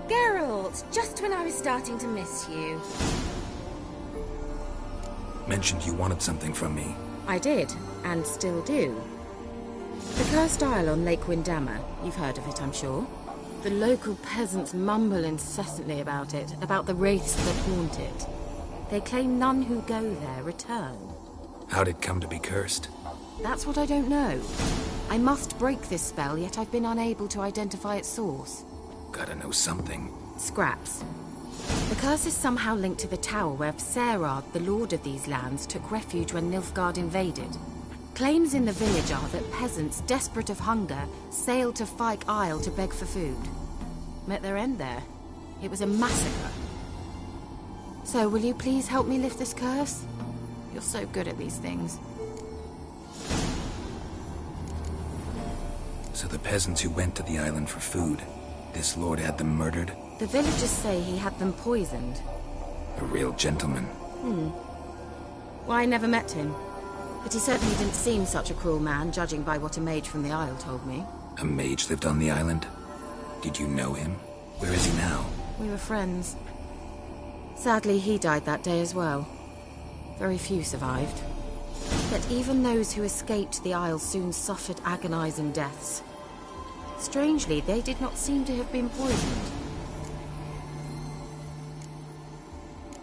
Geralt, just when I was starting to miss you. Mentioned you wanted something from me. I did, and still do. The Cursed Isle on Lake Windammer. You've heard of it, I'm sure. The local peasants mumble incessantly about it, about the wraiths that haunt it. They claim none who go there return. How'd it come to be cursed? That's what I don't know. I must break this spell, yet I've been unable to identify its source. Gotta know something. Scraps. The curse is somehow linked to the tower where Serad, the lord of these lands, took refuge when Nilfgaard invaded. Claims in the village are that peasants, desperate of hunger, sailed to Fyke Isle to beg for food. Met their end there. It was a massacre. So, will you please help me lift this curse? You're so good at these things. So the peasants who went to the island for food, this lord had them murdered? The villagers say he had them poisoned. A real gentleman. Well, I never met him. But he certainly didn't seem such a cruel man, judging by what a mage from the Isle told me. A mage lived on the island? Did you know him? Where is he now? We were friends. Sadly, he died that day as well. Very few survived. Yet even those who escaped the Isle soon suffered agonizing deaths. Strangely, they did not seem to have been poisoned.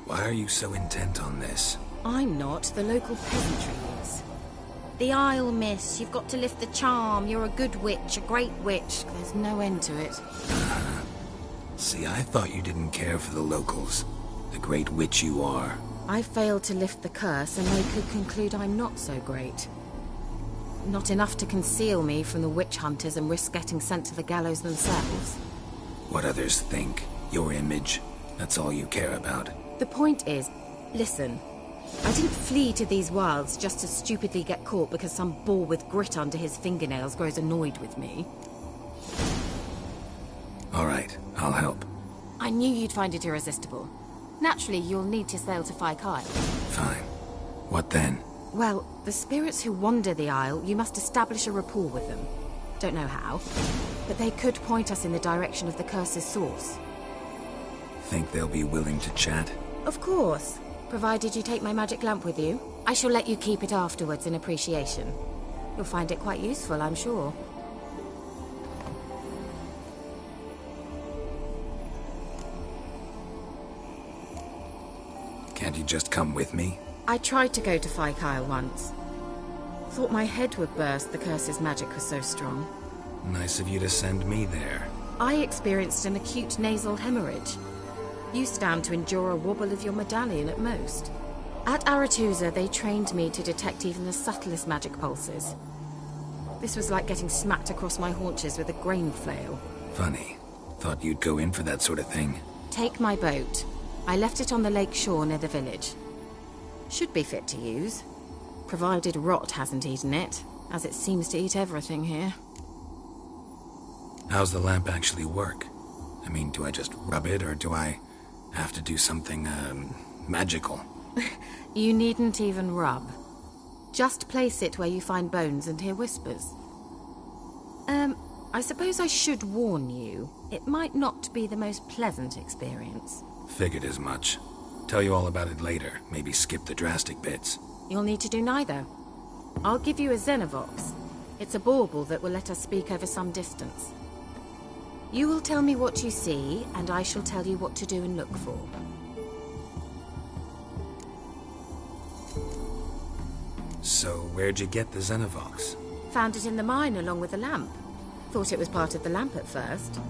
Why are you so intent on this? I'm not. The local peasantry is. The Isle, miss. You've got to lift the charm. You're a good witch, a great witch. There's no end to it. See, I thought you didn't care for the locals. The great witch you are. I failed to lift the curse, and they could conclude I'm not so great. Not enough to conceal me from the witch hunters and risk getting sent to the gallows themselves. What others think, your image, that's all you care about. The point is, listen, I didn't flee to these wilds just to stupidly get caught because some boar with grit under his fingernails grows annoyed with me. All right, I'll help. I knew you'd find it irresistible. Naturally, you'll need to sail to Fyke Isle. Fine. What then? Well, the spirits who wander the Isle, you must establish a rapport with them. Don't know how, but they could point us in the direction of the curse's source. Think they'll be willing to chat? Of course. Provided you take my magic lamp with you. I shall let you keep it afterwards in appreciation. You'll find it quite useful, I'm sure. Can't you just come with me? I tried to go to Fyke Isle once. Thought my head would burst, the curse's magic was so strong. Nice of you to send me there. I experienced an acute nasal hemorrhage. You stand to endure a wobble of your medallion at most. At Aretusa, they trained me to detect even the subtlest magic pulses. This was like getting smacked across my haunches with a grain flail. Funny. Thought you'd go in for that sort of thing. Take my boat. I left it on the lake shore near the village. Should be fit to use. Provided rot hasn't eaten it, as it seems to eat everything here. How's the lamp actually work? I mean, do I just rub it, or do I have to do something, magical? You needn't even rub. Just place it where you find bones and hear whispers. I suppose I should warn you. It might not be the most pleasant experience. Figured as much. Tell you all about it later. Maybe skip the drastic bits. You'll need to do neither. I'll give you a Xenovox. It's a bauble that will let us speak over some distance. You will tell me what you see, and I shall tell you what to do and look for. So, where'd you get the Xenovox? Found it in the mine along with the lamp. Thought it was part of the lamp at first.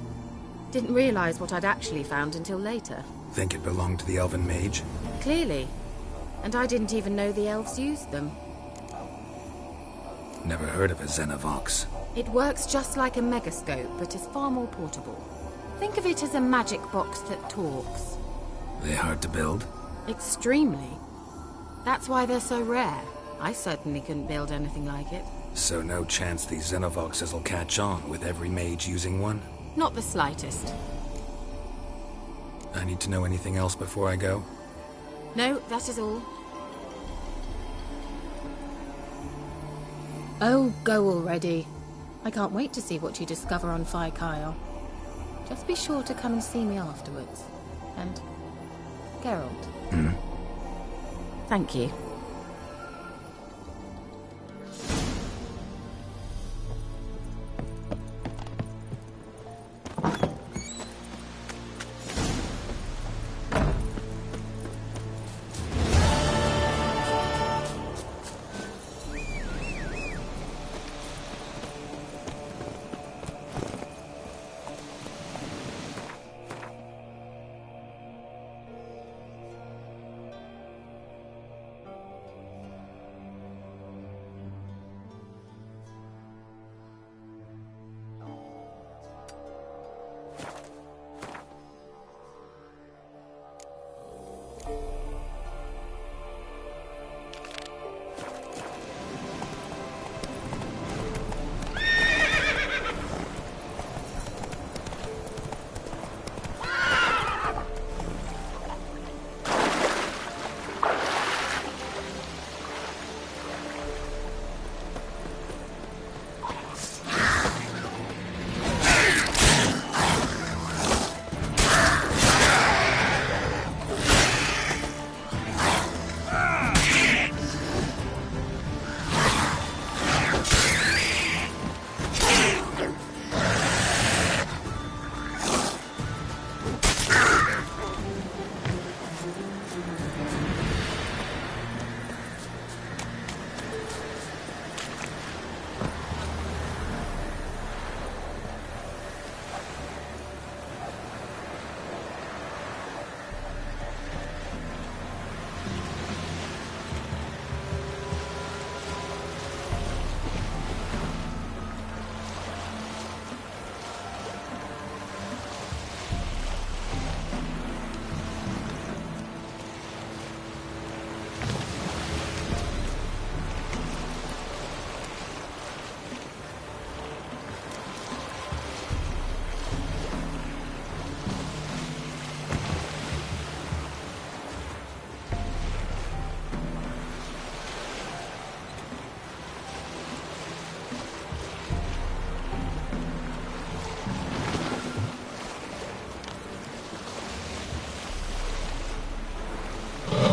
Didn't realize what I'd actually found until later. Think it belonged to the elven mage? Clearly. And I didn't even know the elves used them. Never heard of a Xenovox. It works just like a megascope, but is far more portable. Think of it as a magic box that talks. They hard to build? Extremely. That's why they're so rare. I certainly couldn't build anything like it. So no chance these Xenovoxes will catch on with every mage using one? Not the slightest. I need to know anything else before I go? No, that is all. Oh, go already. I can't wait to see what you discover on Fyke Isle. Just be sure to come and see me afterwards. And... Geralt. Hmm? Thank you.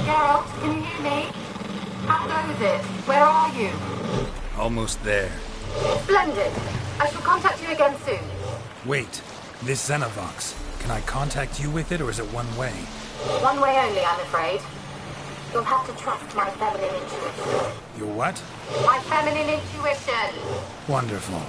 Geralt, can you hear me? How goes it? Where are you? Almost there. Splendid. I shall contact you again soon. Wait, this Xenovox. Can I contact you with it, or is it one way? One way only, I'm afraid. You'll have to trust my feminine intuition. Your what? My feminine intuition! Wonderful.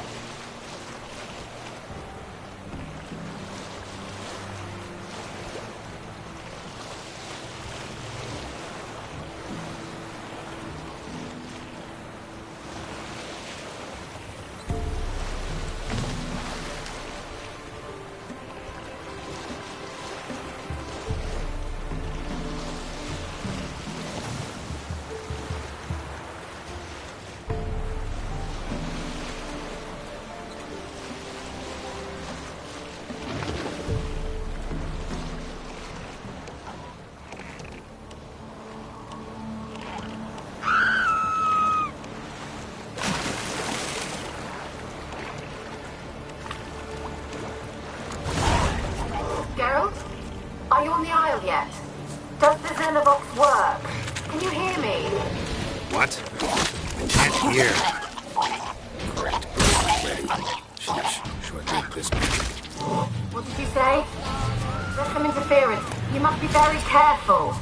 Geralt? Are you on the Isle yet? Does the Xenovox work? Can you hear me? What? I can't hear. Correct. Ready. Short-lived this man. What did you say? There's some interference. You must be very careful.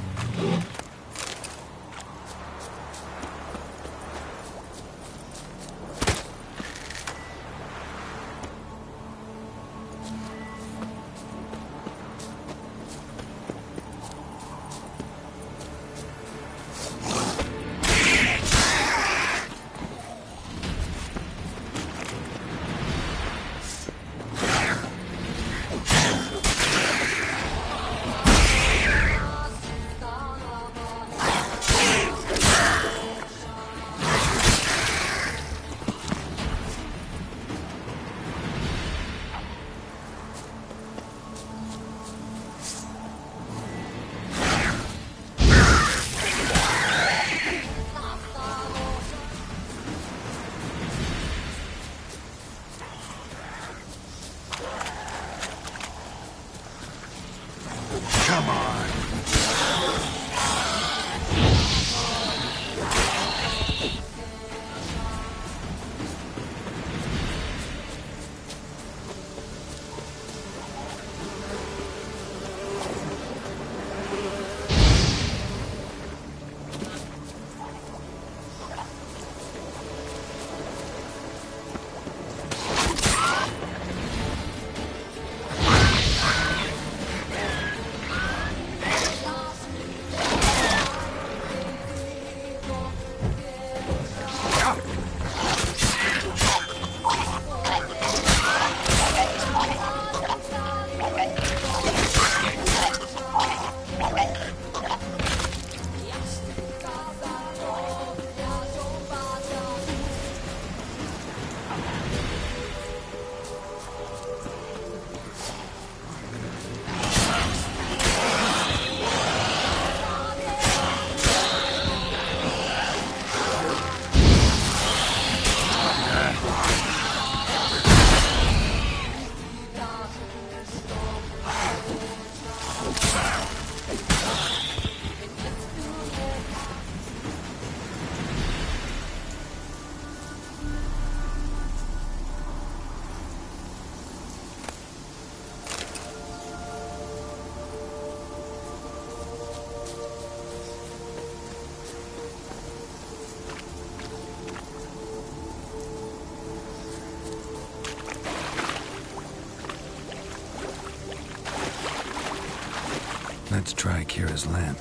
Let's try Kira's lamp.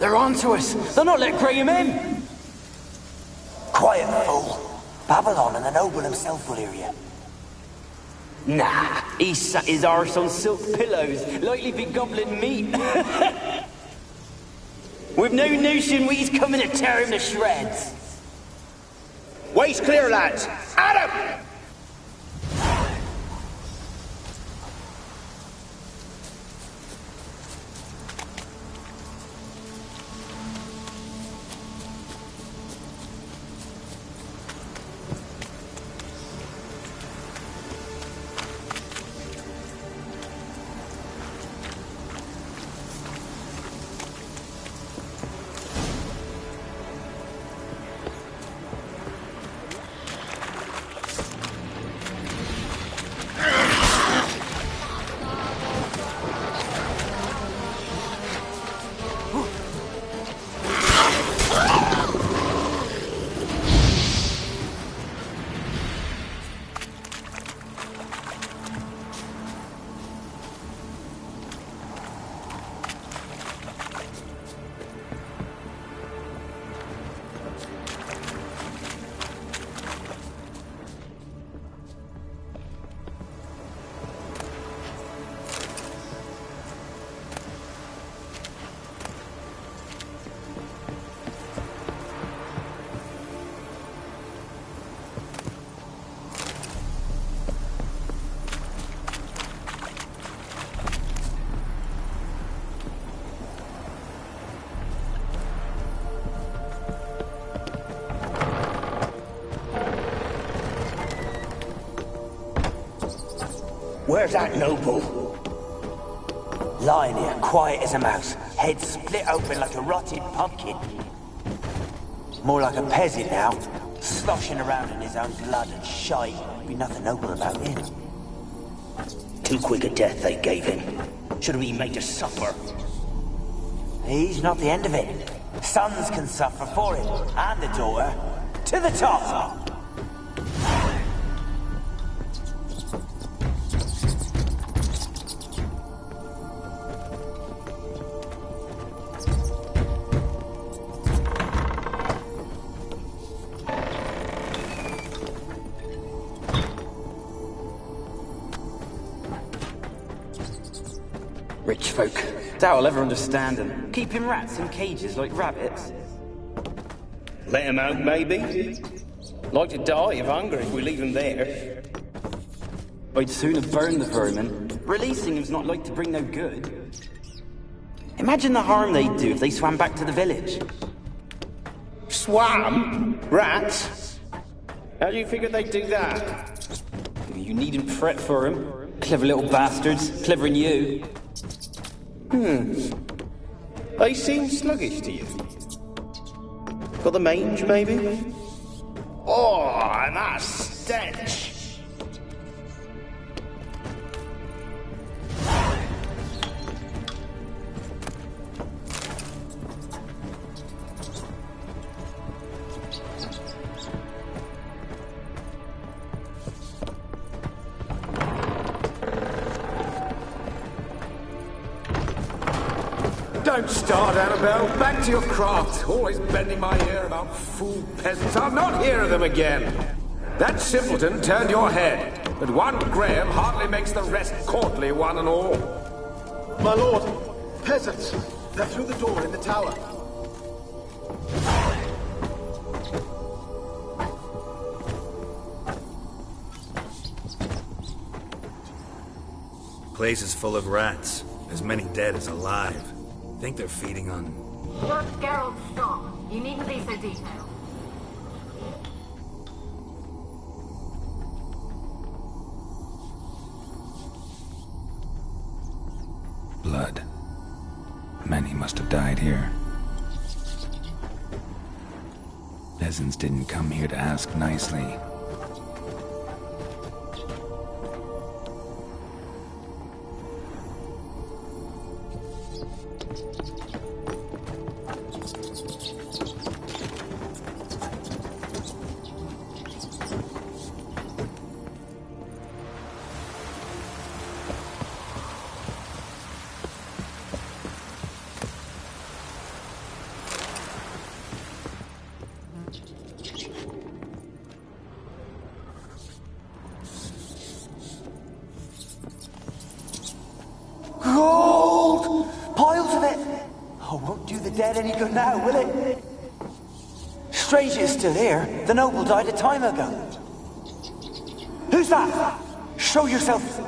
They're on to us. They'll not let Graham in. Quiet, fool. Babylon and the noble himself will hear you. Nah, he sat his arse on silk pillows, likely be gobbling meat. With no notion we's coming to tear him to shreds. Waist clear, lads. Adam! Where's that noble? Lying here, quiet as a mouse, head split open like a rotted pumpkin. More like a peasant now, sloshing around in his own blood and shite. Be nothing noble about him. Too quick a death they gave him. Should have been made to suffer. He's not the end of it. Sons can suffer for him, and the daughter. To the top! Rich folk. Doubt I'll ever understand them. Keeping rats in cages like rabbits. Let him out, maybe? Like to die of hunger if we leave him there. I'd sooner burn the vermin. Releasing him's not like to bring no good. Imagine the harm they'd do if they swam back to the village. Swam? Rats? How do you figure they'd do that? You needn't fret for him. Clever little bastards. Clever than you. They seem sluggish to you. Got the mange, maybe? Oh, and that stench! Don't start, Annabelle. Back to your craft. Always bending my ear about fool peasants. I'll not hear of them again. That simpleton turned your head, but one Graham hardly makes the rest courtly, one and all. My lord, peasants. They're through the door in the tower. Place is full of rats. As many dead as alive. Think they're feeding on... Lord Geralt, stop. You needn't be so detailed. blood. Many must have died here. Peasants didn't come here to ask nicely. dead any good now, will it? Strange it's still here. The noble died a time ago. Who's that? Show yourself.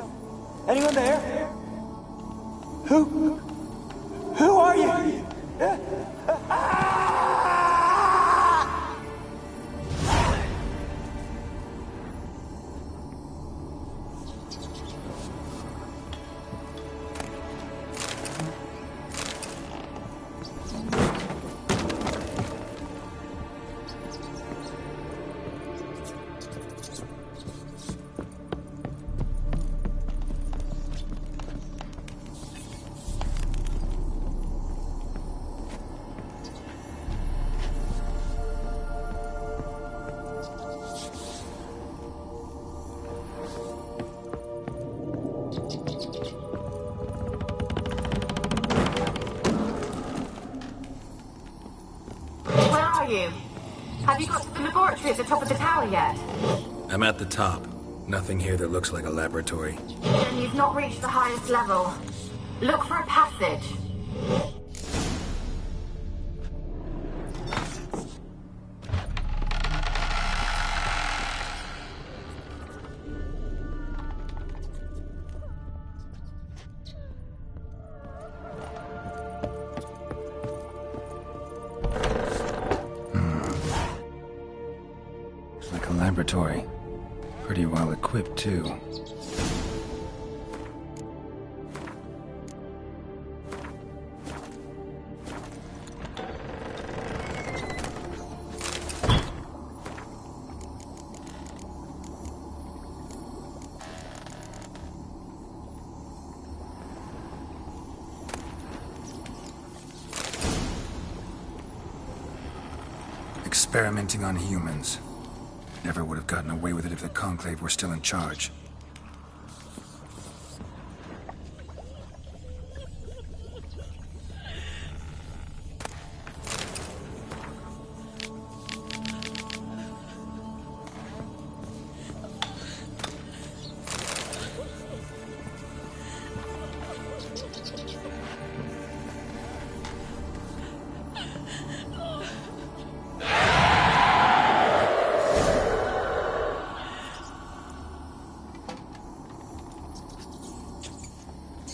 Anyone there? Who are you? Have you got to the laboratory at the top of the tower yet? I'm at the top. Nothing here that looks like a laboratory. Then you've not reached the highest level. Look for a passage. Laboratory. Pretty well equipped, too. Experimenting on humans. Never would have gotten away with it if the Conclave were still in charge.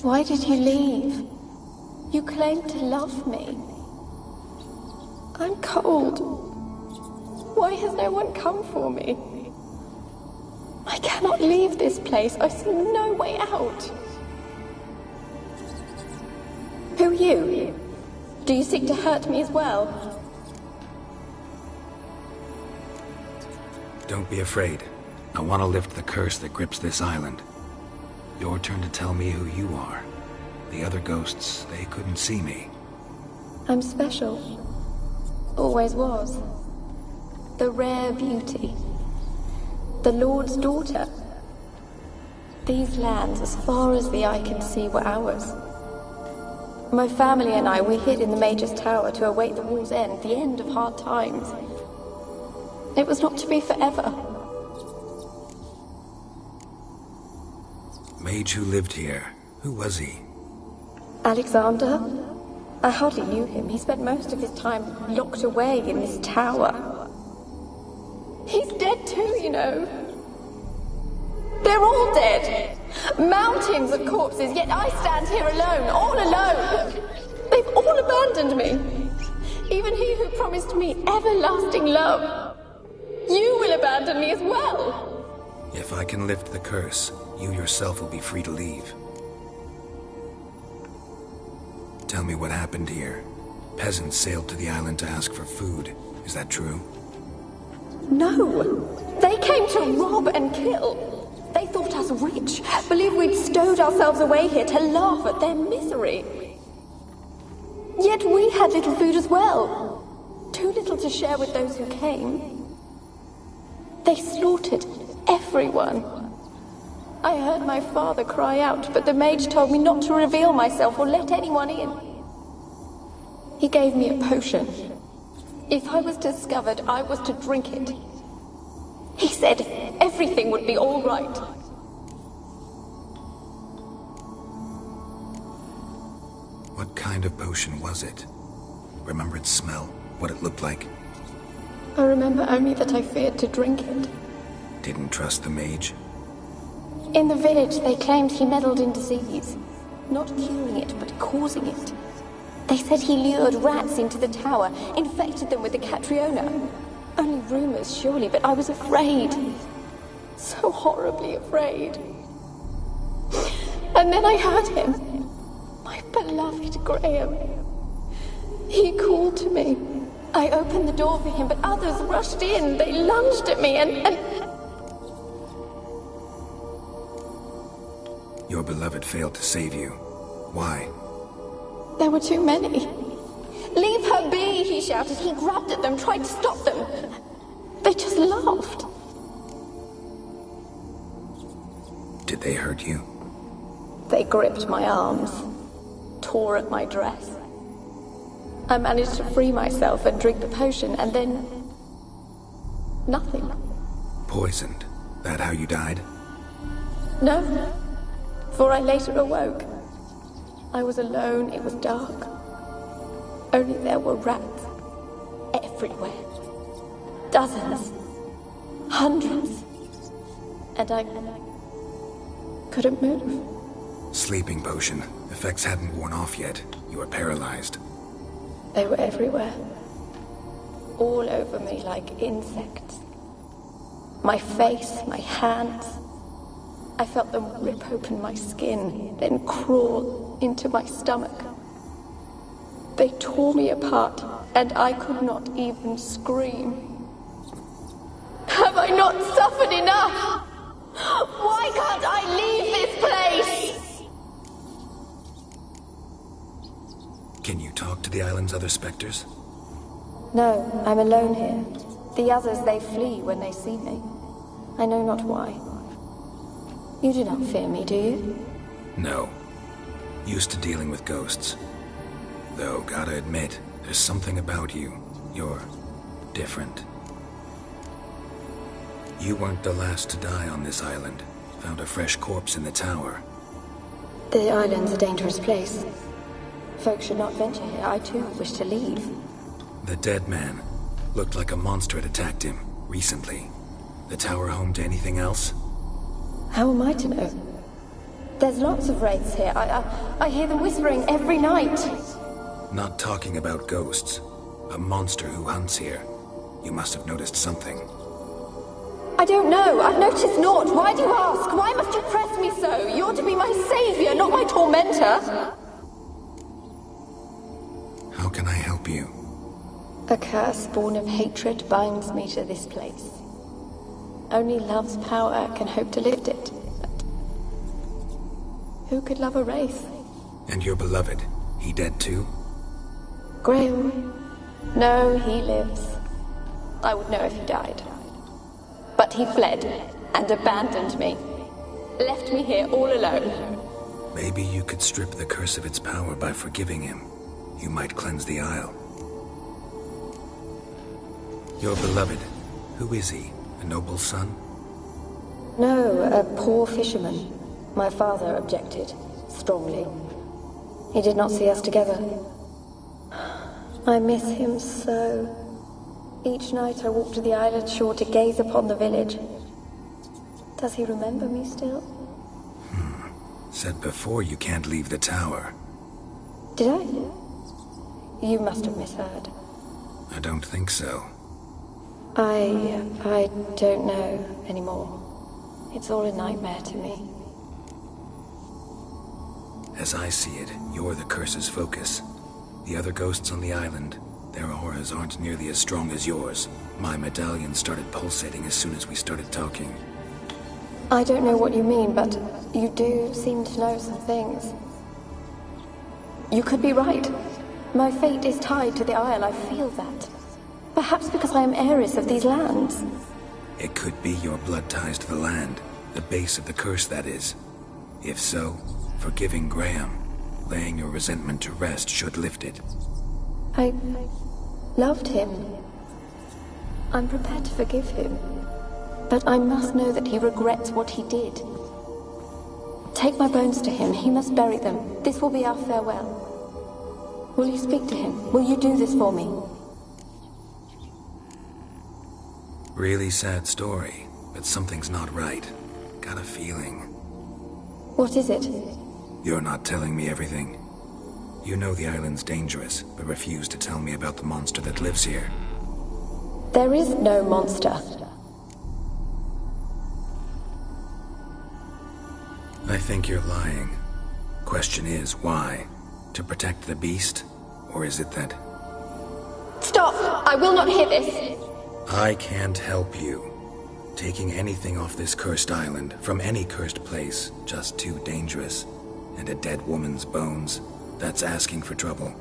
Why did you leave? You claimed to love me. I'm cold. Why has no one come for me? I cannot leave this place. I see no way out. Who are you? Do you seek to hurt me as well? Don't be afraid. I want to lift the curse that grips this island. Your turn to tell me who you are. The other ghosts, they couldn't see me. I'm special. Always was. The rare beauty. The Lord's daughter. These lands, as far as the eye can see, were ours. My family and I, we hid in the Major's Tower to await the war's end, the end of hard times. It was not to be forever. Mage who lived here. Who was he? Alexander? I hardly knew him. He spent most of his time locked away in this tower. He's dead too, you know. They're all dead. Mountains of corpses, yet I stand here alone, all alone. They've all abandoned me. Even he who promised me everlasting love. You will abandon me as well. If I can lift the curse, you yourself will be free to leave. Tell me what happened here. Peasants sailed to the island to ask for food. Is that true? No. They came to rob and kill. They thought us rich, believed we'd stowed ourselves away here to laugh at their misery. Yet we had little food as well. Too little to share with those who came. They slaughtered everyone. I heard my father cry out, but the mage told me not to reveal myself or let anyone in. He gave me a potion. If I was discovered, I was to drink it. He said everything would be all right. What kind of potion was it? Remember its smell? What it looked like? I remember only that I feared to drink it. Didn't trust the mage? In the village, they claimed he meddled in disease. Not curing it, but causing it. They said he lured rats into the tower, infected them with the Catriona. Only rumors, surely, but I was afraid. So horribly afraid. And then I heard him. My beloved Graham. He called to me. I opened the door for him, but others rushed in. They lunged at me and... Your beloved failed to save you. Why? There were too many. Leave her be, he shouted. He grabbed at them, tried to stop them. They just laughed. Did they hurt you? They gripped my arms, tore at my dress. I managed to free myself and drink the potion, and then... nothing. Poisoned? That how you died? No, for I later awoke. I was alone, it was dark. Only there were rats. Everywhere. Dozens. Hundreds. And I couldn't move. Sleeping potion. Effects hadn't worn off yet. You were paralyzed. They were everywhere. All over me like insects. My face, my hands. I felt them rip open my skin, then crawl into my stomach. They tore me apart, and I could not even scream. Have I not suffered enough? Why can't I leave this place? Can you talk to the island's other specters? No, I'm alone here. The others, they flee when they see me. I know not why. You do not fear me, do you? No. Used to dealing with ghosts. Though, gotta admit, there's something about you. You're different. You weren't the last to die on this island. Found a fresh corpse in the tower. The island's a dangerous place. Folks should not venture here. I too wish to leave. The dead man. Looked like a monster had attacked him, recently. The tower home to anything else? How am I to know? There's lots of wraiths here. I hear them whispering every night. Not talking about ghosts. A monster who hunts here. You must have noticed something. I don't know. I've noticed naught. Why do you ask? Why must you press me so? You're to be my savior, not my tormentor. How can I help you? A curse born of hatred binds me to this place. Only love's power can hope to lift it. But who could love a wraith? And your beloved, he dead too? Graham? No, he lives. I would know if he died. But he fled and abandoned me. Left me here all alone. Maybe you could strip the curse of its power by forgiving him. You might cleanse the isle. Your beloved, who is he? A noble son? No, a poor fisherman. My father objected, strongly. He did not see us together. I miss him so. Each night I walk to the island shore to gaze upon the village. Does he remember me still? Said before you can't leave the tower. Did I? You must have misheard. I don't think so. I don't know anymore. It's all a nightmare to me. As I see it, you're the curse's focus. The other ghosts on the island, their auras aren't nearly as strong as yours. My medallion started pulsating as soon as we started talking. I don't know what you mean, but you do seem to know some things. You could be right. My fate is tied to the Isle, I feel that. Perhaps because I am heiress of these lands. It could be your blood ties to the land, the base of the curse, that is. If so, forgiving Graham, laying your resentment to rest should lift it. I loved him. I'm prepared to forgive him. But I must know that he regrets what he did. Take my bones to him. He must bury them. This will be our farewell. Will you speak to him? Will you do this for me? Really sad story, but something's not right. Got a feeling. What is it? You're not telling me everything. You know the island's dangerous, but refuse to tell me about the monster that lives here. There is no monster. I think you're lying. Question is, why? To protect the beast? Or is it that... Stop! I will not hear this! I can't help you. Taking anything off this cursed island, from any cursed place, just too dangerous. And a dead woman's bones, that's asking for trouble.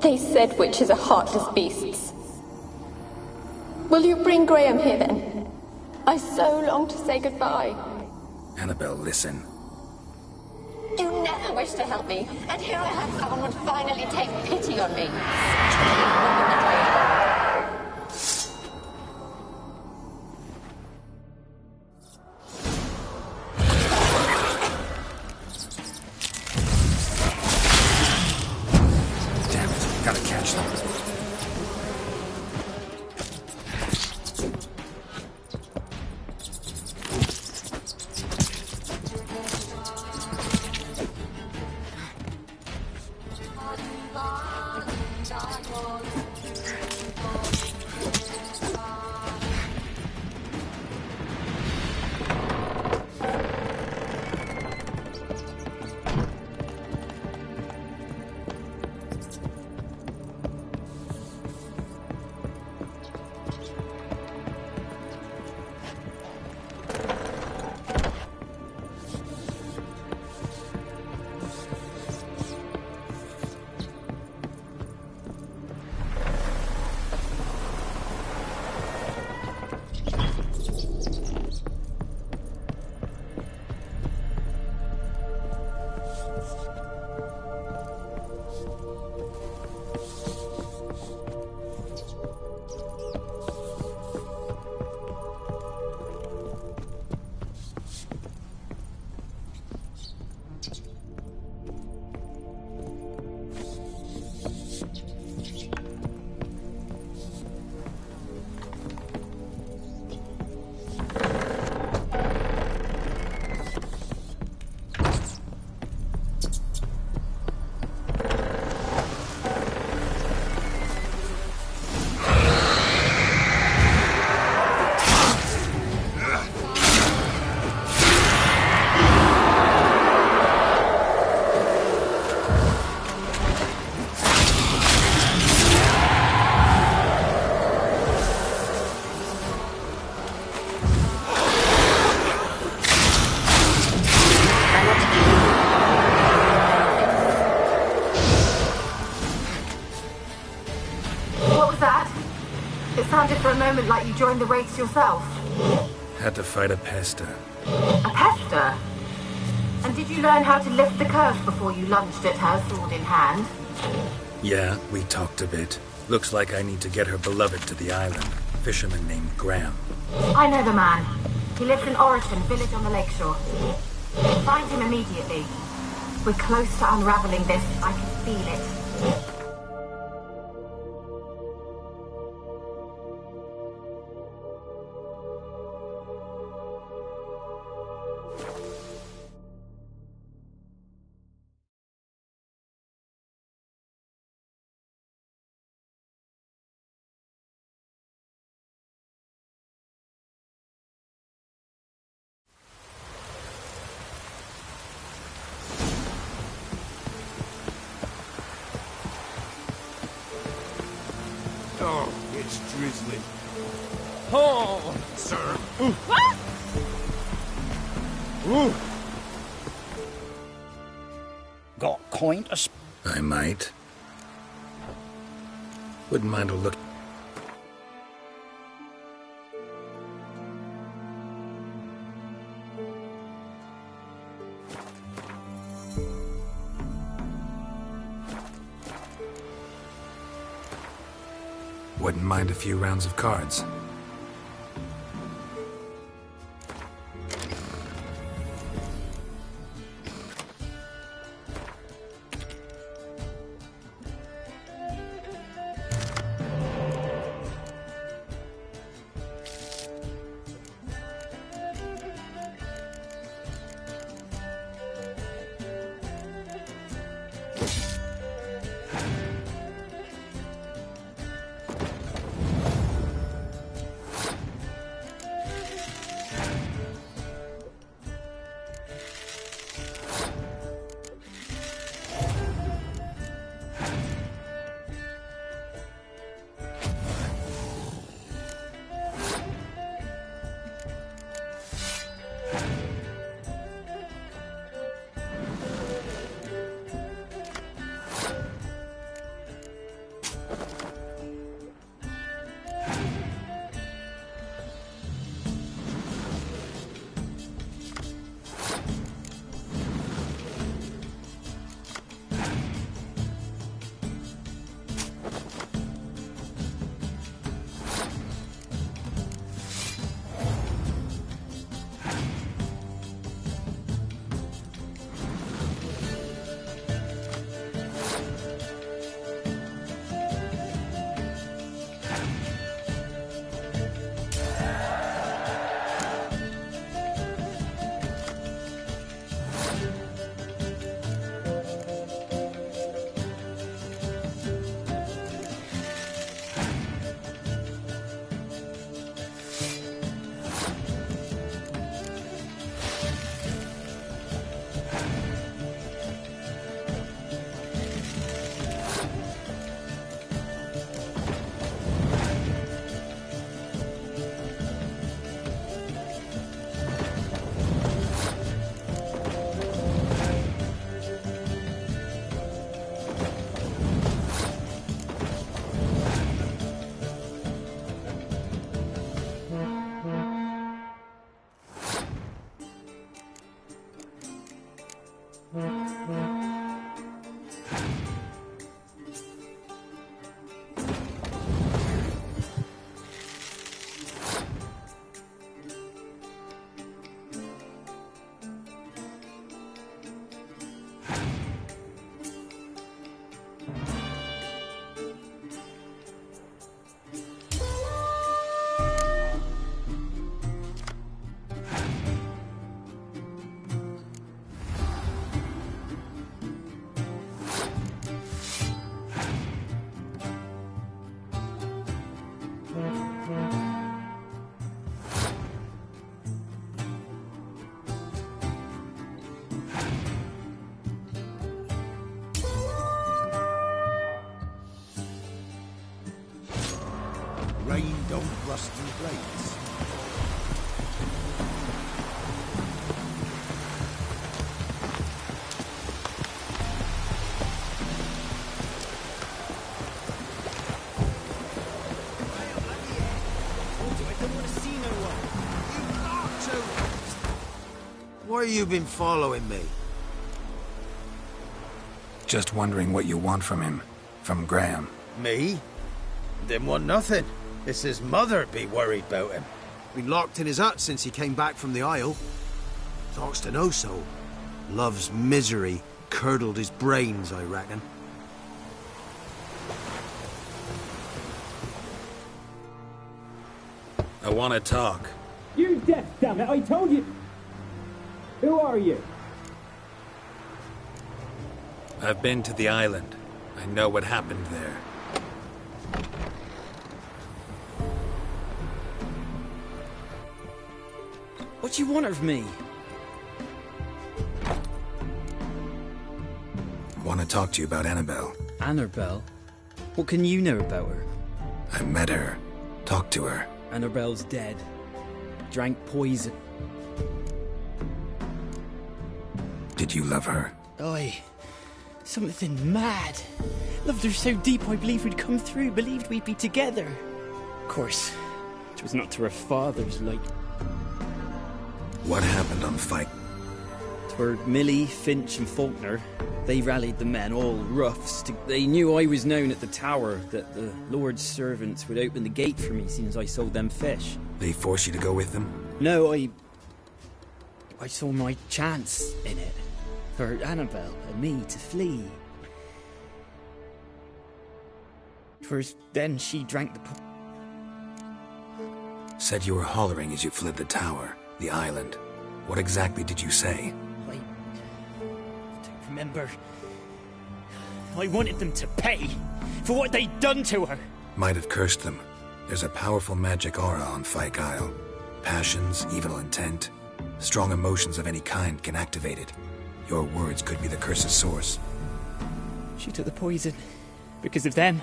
They said witches are heartless beasts. Will you bring Graham here then? I so long to say goodbye. Annabelle, listen. You never wished to help me, and here I have someone would finally take pity on me. Damn it, gotta catch them. For a moment like you joined the wraiths yourself. Had to fight a pester. A pester? And did you learn how to lift the curse before you lunged at her, sword in hand? Yeah, we talked a bit. Looks like I need to get her beloved to the island. Fisherman named Graham. I know the man. He lives in Oriton, village on the lakeshore. Find him immediately. We're close to unraveling this. I can feel it. Oh, it's drizzly. Oh, sir. Ooh. What? Ooh. Got coin to I might. Wouldn't mind a look. Wouldn't mind a few rounds of cards. Rain don't rust in blades. Why you been following me? Just wondering what you want from him. From Graham. Me? Didn't want nothing. It's his mother be worried about him. Been locked in his hut since he came back from the Isle. Talks to no soul. Love's misery curdled his brains, I reckon. I want to talk. You're deaf, damn it! I told you! Who are you? I've been to the island. I know what happened there. What do you want of me? Want to talk to you about Annabelle. Annabelle? What can you know about her? I met her. Talked to her. Annabelle's dead. Drank poison. Did you love her? Aye. Something mad. Loved her so deep I believed we'd come through, believed we'd be together. Of course, it was not to her father's like. What happened on Fight? Twere Millie, Finch and Faulkner. They rallied the men, all roughs. They knew I was known at the tower, that the Lord's servants would open the gate for me since I sold them fish. They forced you to go with them? No, I saw my chance in it. For Annabelle and me to flee. 'Twas then she drank the Said you were hollering as you fled the tower, the island. What exactly did you say? I don't remember. I wanted them to pay for what they'd done to her. Might have cursed them. There's a powerful magic aura on Fyke Isle. Passions, evil intent, strong emotions of any kind can activate it. Your words could be the curse's source. She took the poison because of them.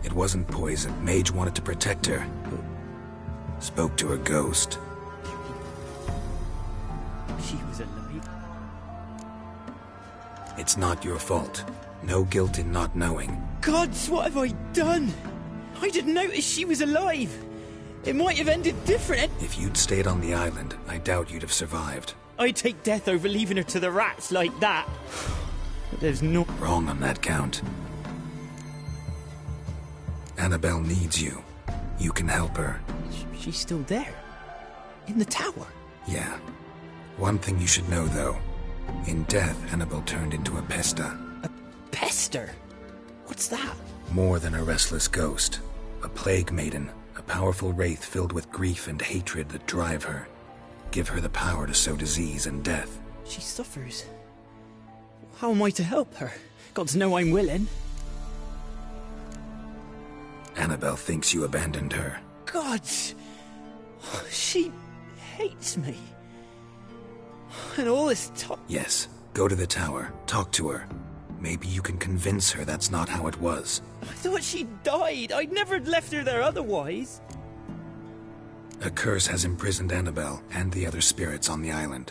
It wasn't poison. Mage wanted to protect her. Spoke to her ghost. She was alive. It's not your fault. No guilt in not knowing. Gods, what have I done? I didn't notice she was alive. It might have ended different. If you'd stayed on the island, I doubt you'd have survived. I'd take death over leaving her to the rats like that. But there's no... Wrong on that count. Annabelle needs you. You can help her. She's still there. In the tower. Yeah. One thing you should know, though. In death, Annabelle turned into a pesta. A pester? What's that? More than a restless ghost. A plague maiden. A powerful wraith filled with grief and hatred that drive her. Give her the power to sow disease and death. She suffers. How am I to help her? Gods know I'm willing. Annabelle thinks you abandoned her. Gods! She hates me. And all this talk... Yes. Go to the tower. Talk to her. Maybe you can convince her that's not how it was. I thought she died. I'd never left her there otherwise. A curse has imprisoned Annabelle and the other spirits on the island.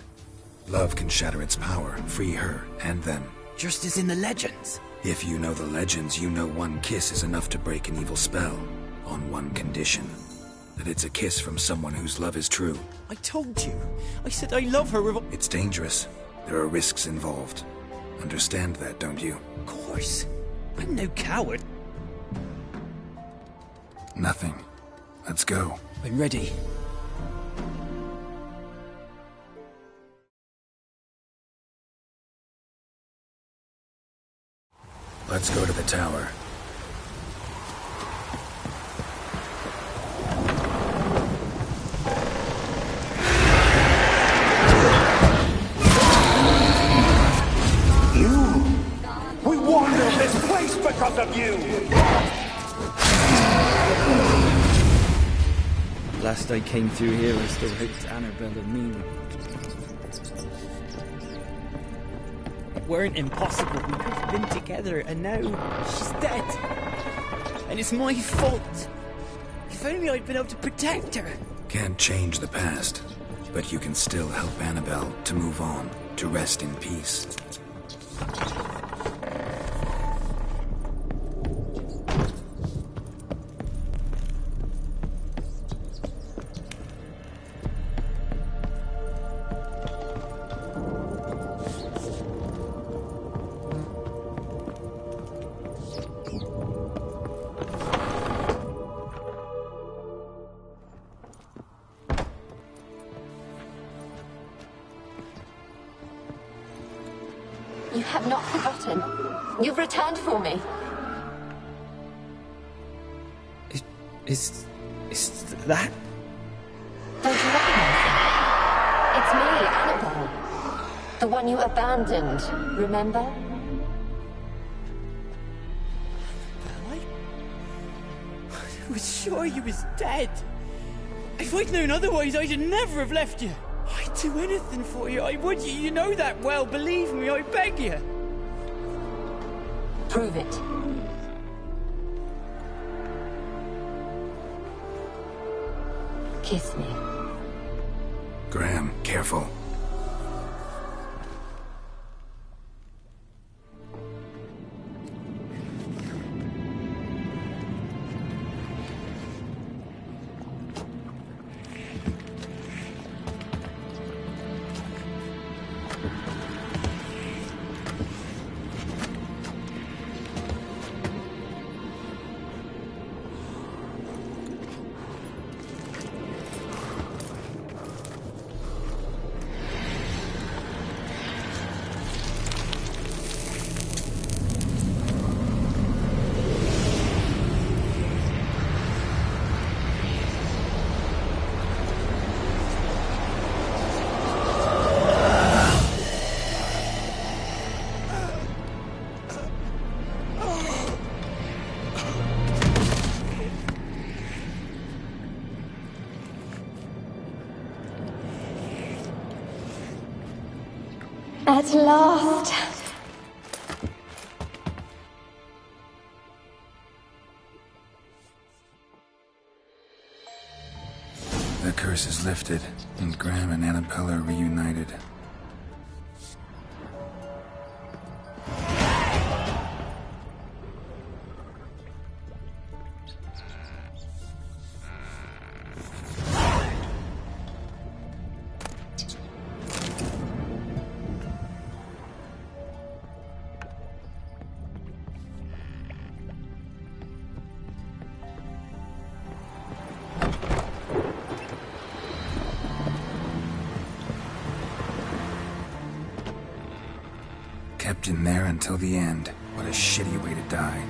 Love can shatter its power, free her and them. Just as in the legends. If you know the legends, you know one kiss is enough to break an evil spell. On one condition. That it's a kiss from someone whose love is true. I told you. I said I love her with... It's dangerous. There are risks involved. Understand that, don't you? Of course. I'm no coward. Nothing. Let's go. I'm ready. Let's go to the tower. We wandered this place because of you! Last I came through here, I still hoped Annabelle and me weren't impossible. We could have been together, and now she's dead. And it's my fault. If only I'd been able to protect her. Can't change the past, but you can still help Annabelle to move on, to rest in peace. You have not forgotten. You've returned for me. Is that? Don't you recognize it? It's me, Annabelle. The one you abandoned, remember? I was sure you was dead. If I'd known otherwise, I'd never have left you. I'd do anything for you, I would. You know that well, believe me, I beg you. Prove it. Kiss me. Graham, careful. At last. The curse is lifted, and Graham and Annabelle are reunited. Kept in there until the end. What a shitty way to die.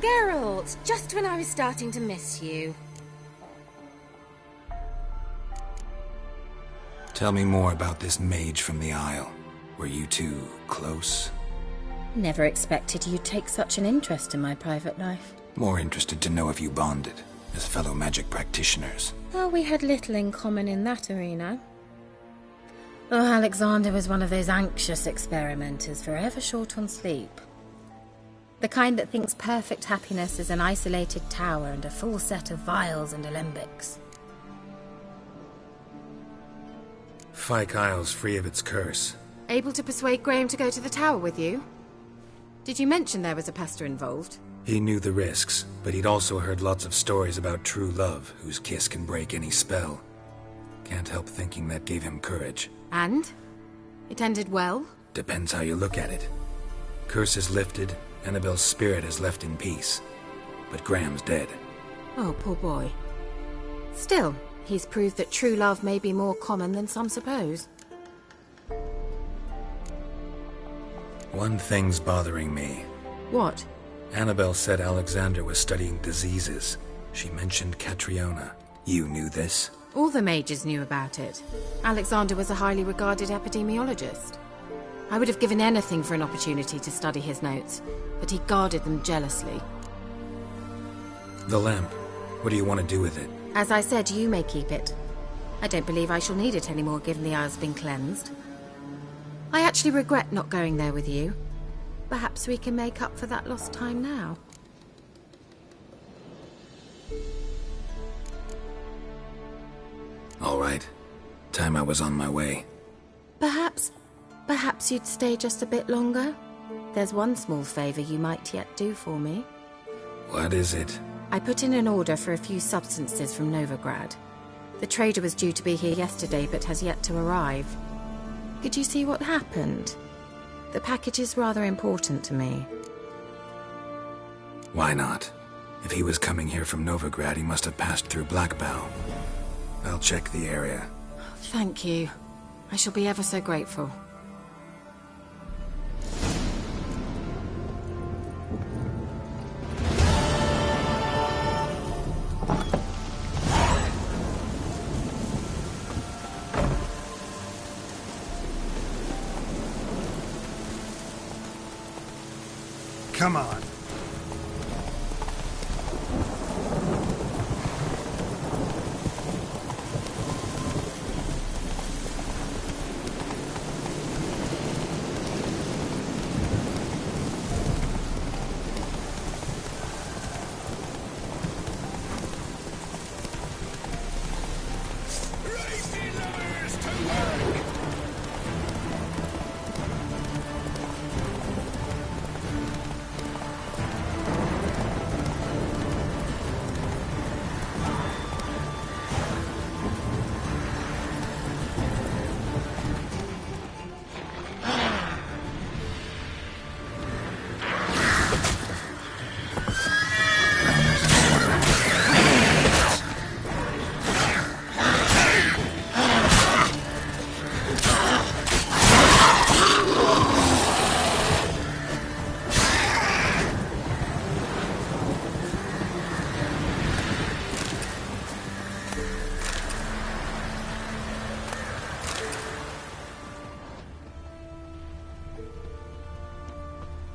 Geralt, just when I was starting to miss you. Tell me more about this mage from the Isle. Were you two close? Never expected you'd take such an interest in my private life. More interested to know if you bonded, as fellow magic practitioners. Oh, we had little in common in that arena. Oh, Alexander was one of those anxious experimenters, forever short on sleep. The kind that thinks perfect happiness is an isolated tower and a full set of vials and alembics. Fyke Isle's free of its curse. Able to persuade Graham to go to the tower with you? Did you mention there was a pester involved? He knew the risks, but he'd also heard lots of stories about true love, whose kiss can break any spell. Can't help thinking that gave him courage. And? It ended well? Depends how you look at it. Curse is lifted, Annabelle's spirit is left in peace. But Graham's dead. Oh, poor boy. Still, he's proved that true love may be more common than some suppose. One thing's bothering me. What? Annabelle said Alexander was studying diseases. She mentioned Catriona. You knew this? All the mages knew about it. Alexander was a highly regarded epidemiologist. I would have given anything for an opportunity to study his notes, but he guarded them jealously. The lamp. What do you want to do with it? As I said, you may keep it. I don't believe I shall need it anymore, given the Isle's been cleansed. I actually regret not going there with you. Perhaps we can make up for that lost time now. All right. Time I was on my way. Perhaps you'd stay just a bit longer? There's one small favor you might yet do for me. What is it? I put in an order for a few substances from Novigrad. The trader was due to be here yesterday, but has yet to arrive. Could you see what happened? The package is rather important to me. Why not? If he was coming here from Novigrad, he must have passed through Blackbow. I'll check the area. Thank you. I shall be ever so grateful. Come on.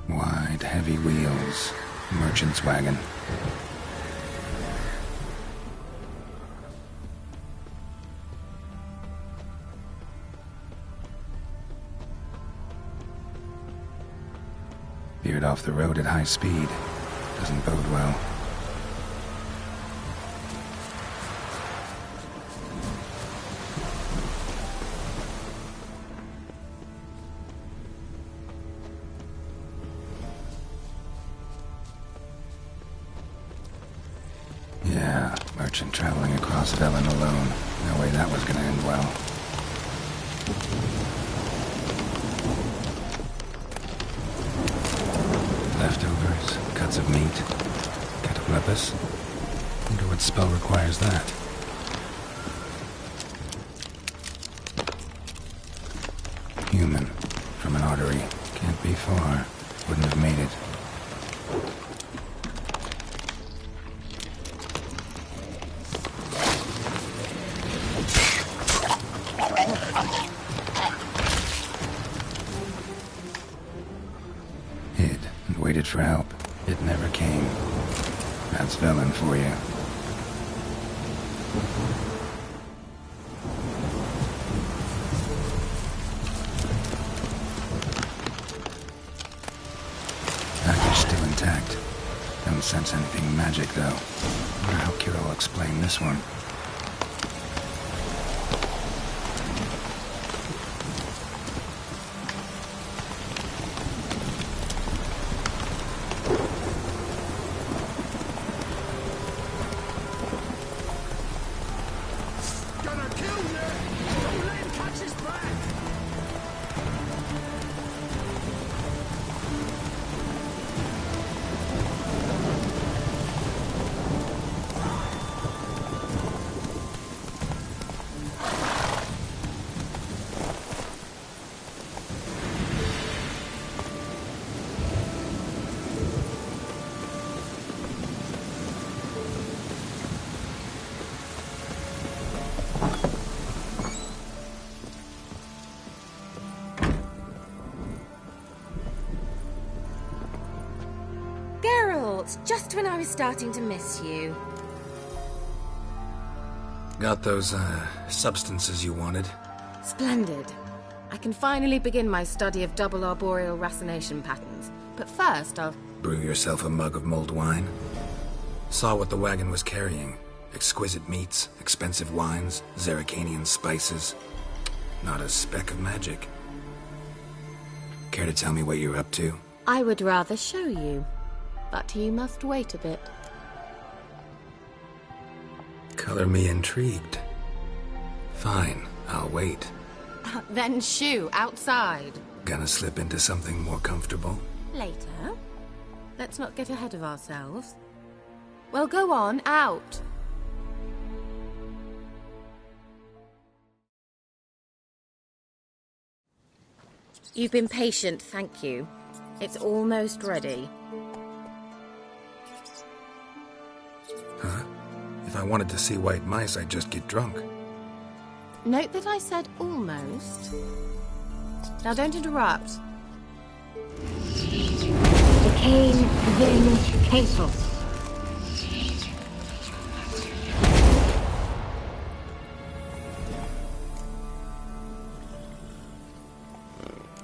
Wide, heavy wheels. Merchant's wagon. Veered off the road at high speed. Doesn't bode well. Yeah, merchant traveling across Velen alone. No way that was gonna end well. Leftovers, cuts of meat, cataplepis. Wonder what spell requires that. Human, from an artery. Can't be far. Wouldn't have made it. Hid and waited for help. It never came. That's Velen for you. Package still intact. Don't sense anything magic, though. Wonder how Kira will explain this one. out just when I was starting to miss you. Got those, substances you wanted? Splendid. I can finally begin my study of double arboreal racination patterns. But first, I'll... Brew yourself a mug of mulled wine? Saw what the wagon was carrying. Exquisite meats, expensive wines, Zerrikanian spices. Not a speck of magic. Care to tell me what you're up to? I would rather show you, but you must wait a bit. Color me intrigued. Fine, I'll wait. Then shoo, outside. Gonna slip into something more comfortable? Later. Let's not get ahead of ourselves. Well, go on, out. You've been patient, thank you. It's almost ready. Huh? If I wanted to see white mice, I'd just get drunk. Note that I said almost. Now don't interrupt. Decaying Vin Casos.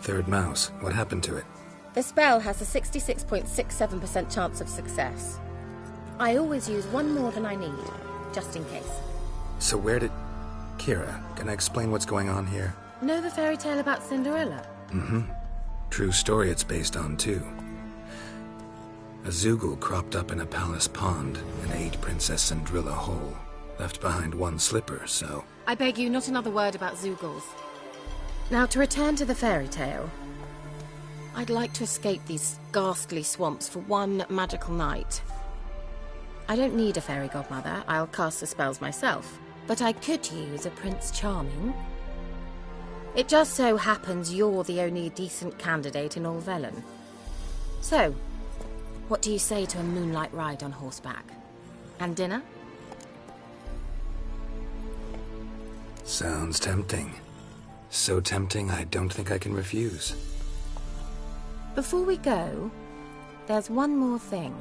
Third mouse. What happened to it? The spell has a 66.67% chance of success. I always use one more than I need, just in case. So where did... Kira, can I explain what's going on here? Know the fairy tale about Cinderella? Mm-hmm. True story it's based on, too. A Zoogle cropped up in a palace pond and ate Princess Cinderella whole. Left behind one slipper, so... I beg you, not another word about Zoogles. Now, to return to the fairy tale. I'd like to escape these ghastly swamps for one magical night. I don't need a fairy godmother. I'll cast the spells myself. But I could use a Prince Charming. It just so happens you're the only decent candidate in all Velen. So, what do you say to a moonlight ride on horseback? And dinner? Sounds tempting. So tempting, I don't think I can refuse. Before we go, there's one more thing.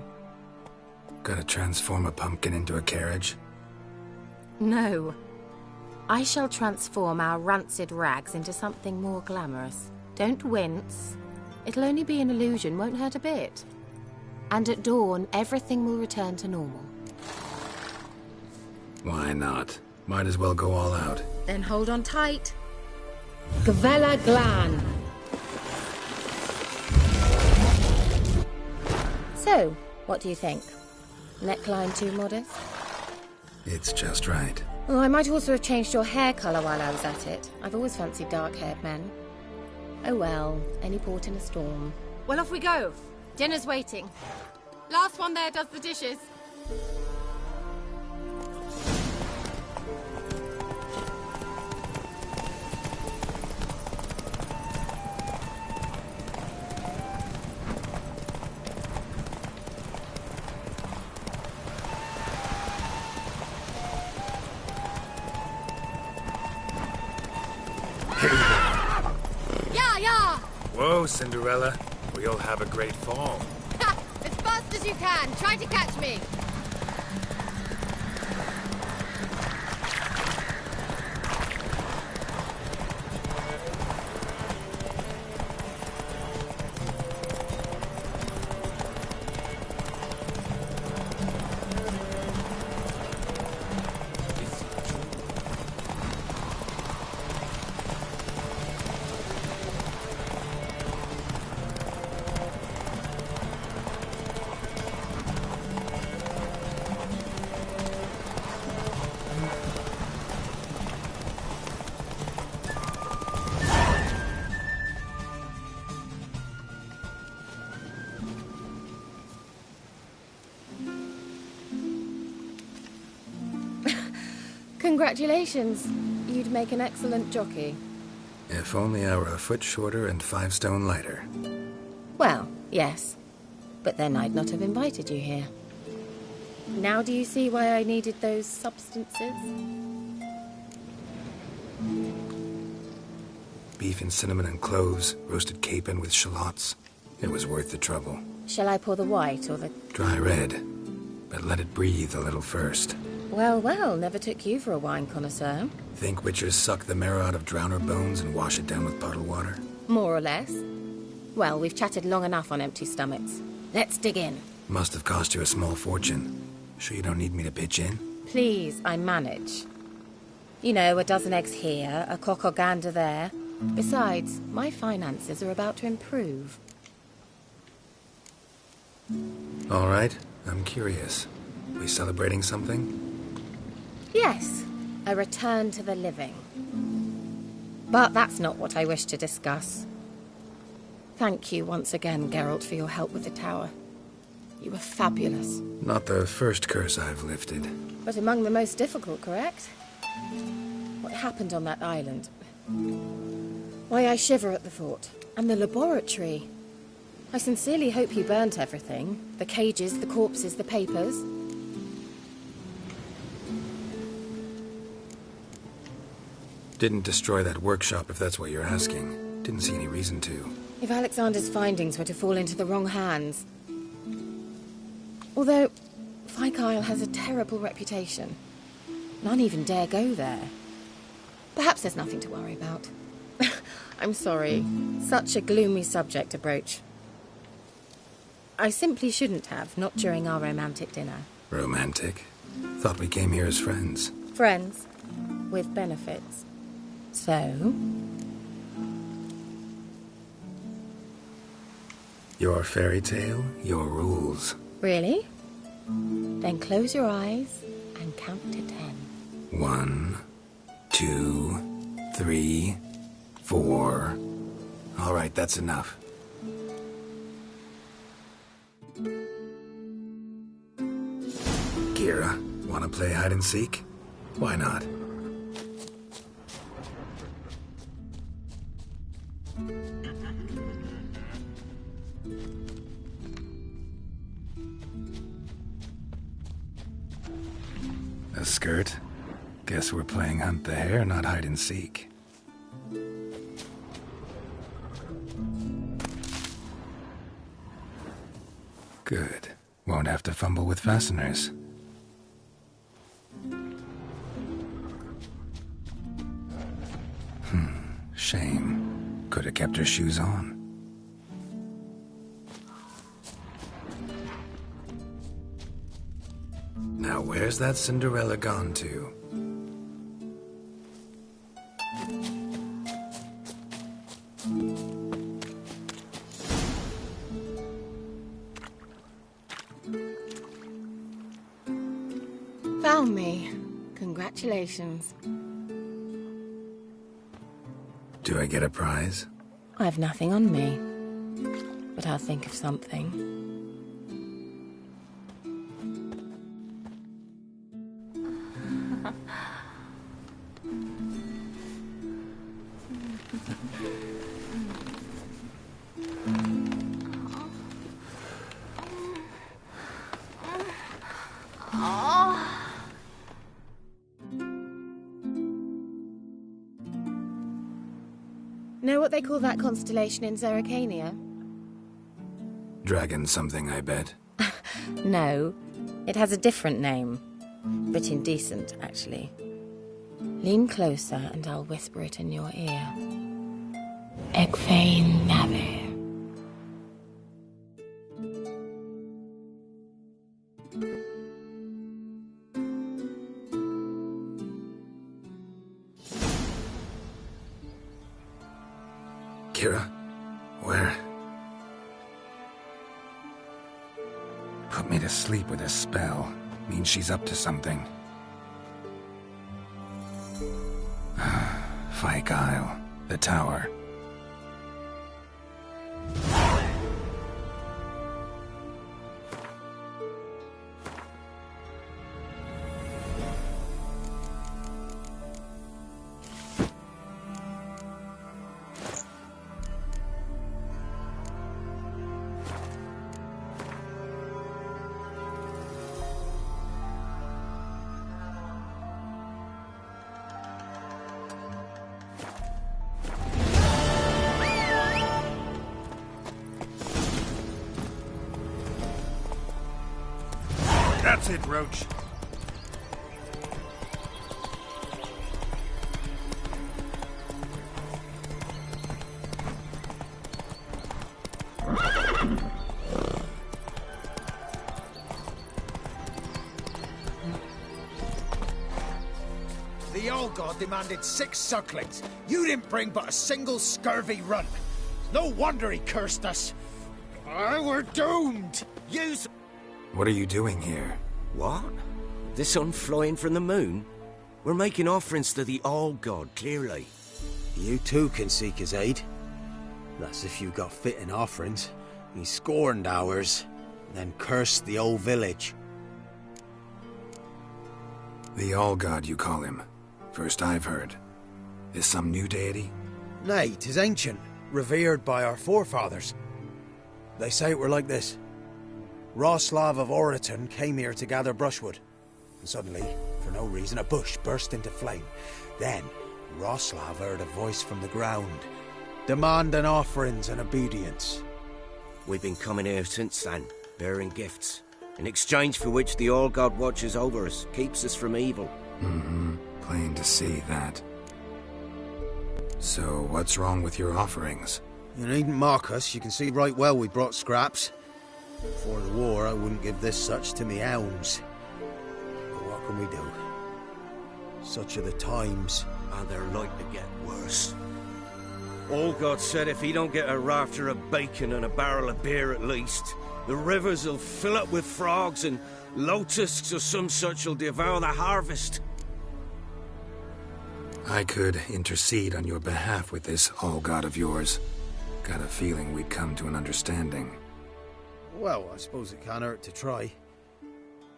Gotta transform a pumpkin into a carriage? No. I shall transform our rancid rags into something more glamorous. Don't wince. It'll only be an illusion, won't hurt a bit. And at dawn, everything will return to normal. Why not? Might as well go all out. Then hold on tight. Gvella Glan. So, what do you think? Neckline too modest? It's just right. Oh, I might also have changed your hair colour while I was at it. I've always fancied dark-haired men. Oh well, any port in a storm. Well, off we go. Dinner's waiting. Last one there does the dishes. Whoa, Cinderella. We'll have a great fall. Ha! As fast as you can. Try to catch me. Congratulations. You'd make an excellent jockey. If only I were a foot shorter and 5 stone lighter. Well, yes. But then I'd not have invited you here. Now do you see why I needed those substances? Beef and cinnamon and cloves, roasted capon with shallots. It was worth the trouble. Shall I pour the white or the... Dry red, but let it breathe a little first. Well, well, never took you for a wine connoisseur. Think witchers suck the marrow out of drowner bones and wash it down with bottled water? More or less. Well, we've chatted long enough on empty stomachs. Let's dig in. Must have cost you a small fortune. Sure you don't need me to pitch in? Please, I manage. You know, a dozen eggs here, a cock or gander there. Besides, my finances are about to improve. All right, I'm curious. We celebrating something? Yes, a return to the living. But that's not what I wish to discuss. Thank you once again, Geralt, for your help with the tower. You were fabulous. Not the first curse I've lifted. But among the most difficult, correct? What happened on that island? Why, I shiver at the thought. And the laboratory. I sincerely hope you burnt everything. The cages, the corpses, the papers. Didn't destroy that workshop, if that's what you're asking. Didn't see any reason to. If Alexander's findings were to fall into the wrong hands. Although, Fyke Isle has a terrible reputation. None even dare go there. Perhaps there's nothing to worry about. I'm sorry. Such a gloomy subject to broach. I simply shouldn't have, not during our romantic dinner. Romantic? Thought we came here as friends. Friends. With benefits. So? Your fairy tale, your rules. Really? Then close your eyes and count to 10. 1, 2, 3, 4. All right, that's enough. Kira, wanna play hide and seek? Why not? A skirt? Guess we're playing hunt the hare, not hide and seek. Good. Won't have to fumble with fasteners. Shame. Could have kept her shoes on. Now where's that Cinderella gone to? Found me. Congratulations. Do I get a prize? I have nothing on me. But I'll think of something. Know what they call that constellation in Zerrikania? Dragon something, I bet. No, it has a different name. Bit indecent, actually. Lean closer and I'll whisper it in your ear. Egfain Nave. Kira? Where? Put me to sleep with a spell. Means she's up to something. Fyke Isle. The tower. That's it, Roach. The old god demanded 6 sucklings. You didn't bring but a single scurvy run. No wonder he cursed us. We're doomed. Use. What are you doing here? What? The sun flying from the moon? We're making offerings to the old god, clearly. You too can seek his aid. That's if you got fitting offerings. He scorned ours, then cursed the old village. The All-God, you call him. First I've heard. Is some new deity? Nay, 'tis ancient, revered by our forefathers. They say it were like this. Roslav of Oriton came here to gather brushwood, and suddenly, for no reason, a bush burst into flame. Then, Roslav heard a voice from the ground, demanding offerings and obedience. We've been coming here since then, bearing gifts, in exchange for which the All-God watches over us, keeps us from evil. Mm-hmm. Plain to see that. So, what's wrong with your offerings? You needn't mock us. You can see right well we brought scraps. Before the war, I wouldn't give this such to me hounds. But what can we do? Such are the times. And they're like to get worse. All-God said if he don't get a rafter of bacon and a barrel of beer at least, the rivers will fill up with frogs and locusts or some such will devour the harvest. I could intercede on your behalf with this All-God of yours. Got a feeling we'd come to an understanding. Well, I suppose it can't hurt to try.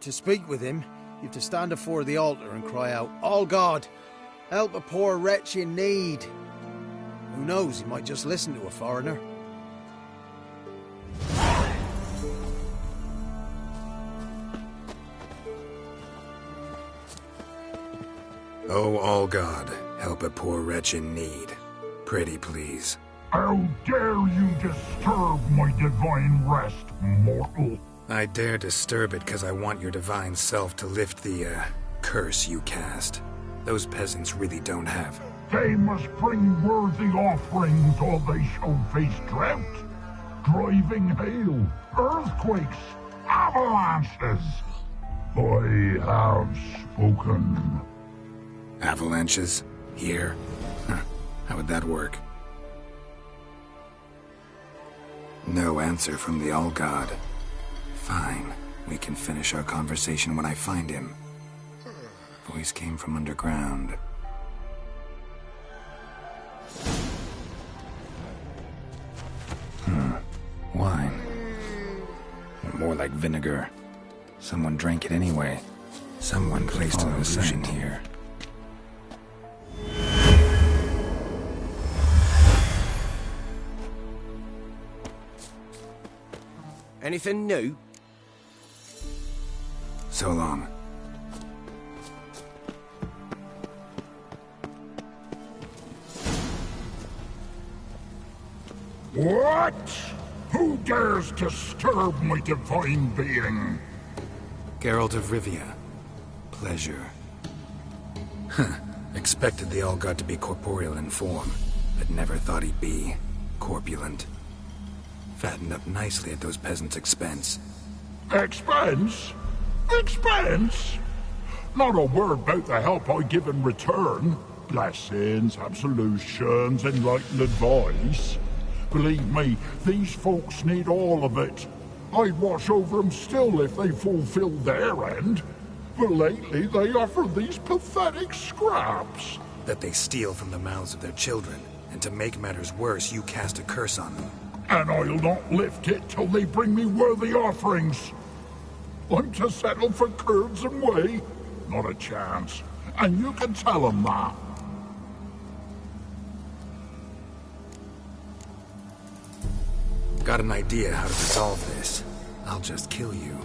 To speak with him, you've to stand before the altar and cry out, "All God, help a poor wretch in need." Who knows, he might just listen to a foreigner. Oh, All-God, help a poor wretch in need. Pretty please. How dare you disturb my divine rest, mortal? I dare disturb it because I want your divine self to lift the, curse you cast. Those peasants really don't have. They must bring worthy offerings or they shall face drought, driving hail, earthquakes, avalanches. I have spoken. Avalanches? Here? Huh. How would that work? No answer from the All-God. Fine. We can finish our conversation when I find him. Voice came from underground. Wine. More like vinegar. Someone drank it anyway. Someone placed an illusion here. Anything new? So long. What? Who dares disturb my divine being? Geralt of Rivia. Pleasure. Huh. Expected the All-God to be corporeal in form, but never thought he'd be corpulent. Fattened up nicely at those peasants' expense. Expense? Expense? Not a word about the help I give in return. Blessings, absolutions, enlightened advice. Believe me, these folks need all of it. I'd watch over them still if they fulfilled their end. But lately they offer these pathetic scraps. That they steal from the mouths of their children, and to make matters worse, you cast a curse on them. And I'll not lift it till they bring me worthy offerings. I'm to settle for curds and whey? Not a chance. And you can tell them that. Got an idea how to resolve this. I'll just kill you.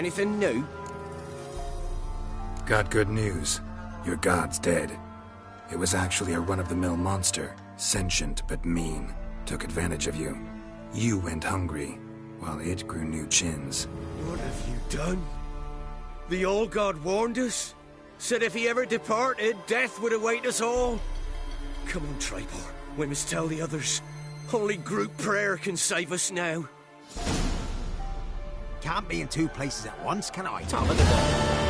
Anything new? Got good news. Your god's dead. It was actually a run-of-the-mill monster, sentient but mean. Took advantage of you. You went hungry, while it grew new chins. What have you done? The old god warned us. Said if he ever departed, death would await us all. Come on, Tribor. We must tell the others. Only group prayer can save us now. Can't be in two places at once, can I? Time of the day.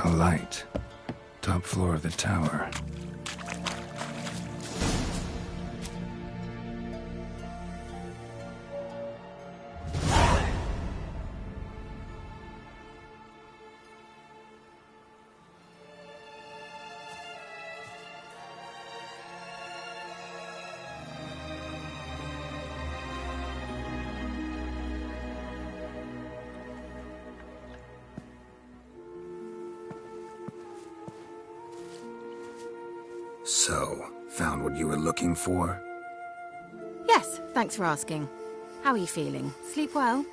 A light. Top floor of the tower. So, found what you were looking for? Yes, thanks for asking. How are you feeling? Sleep well?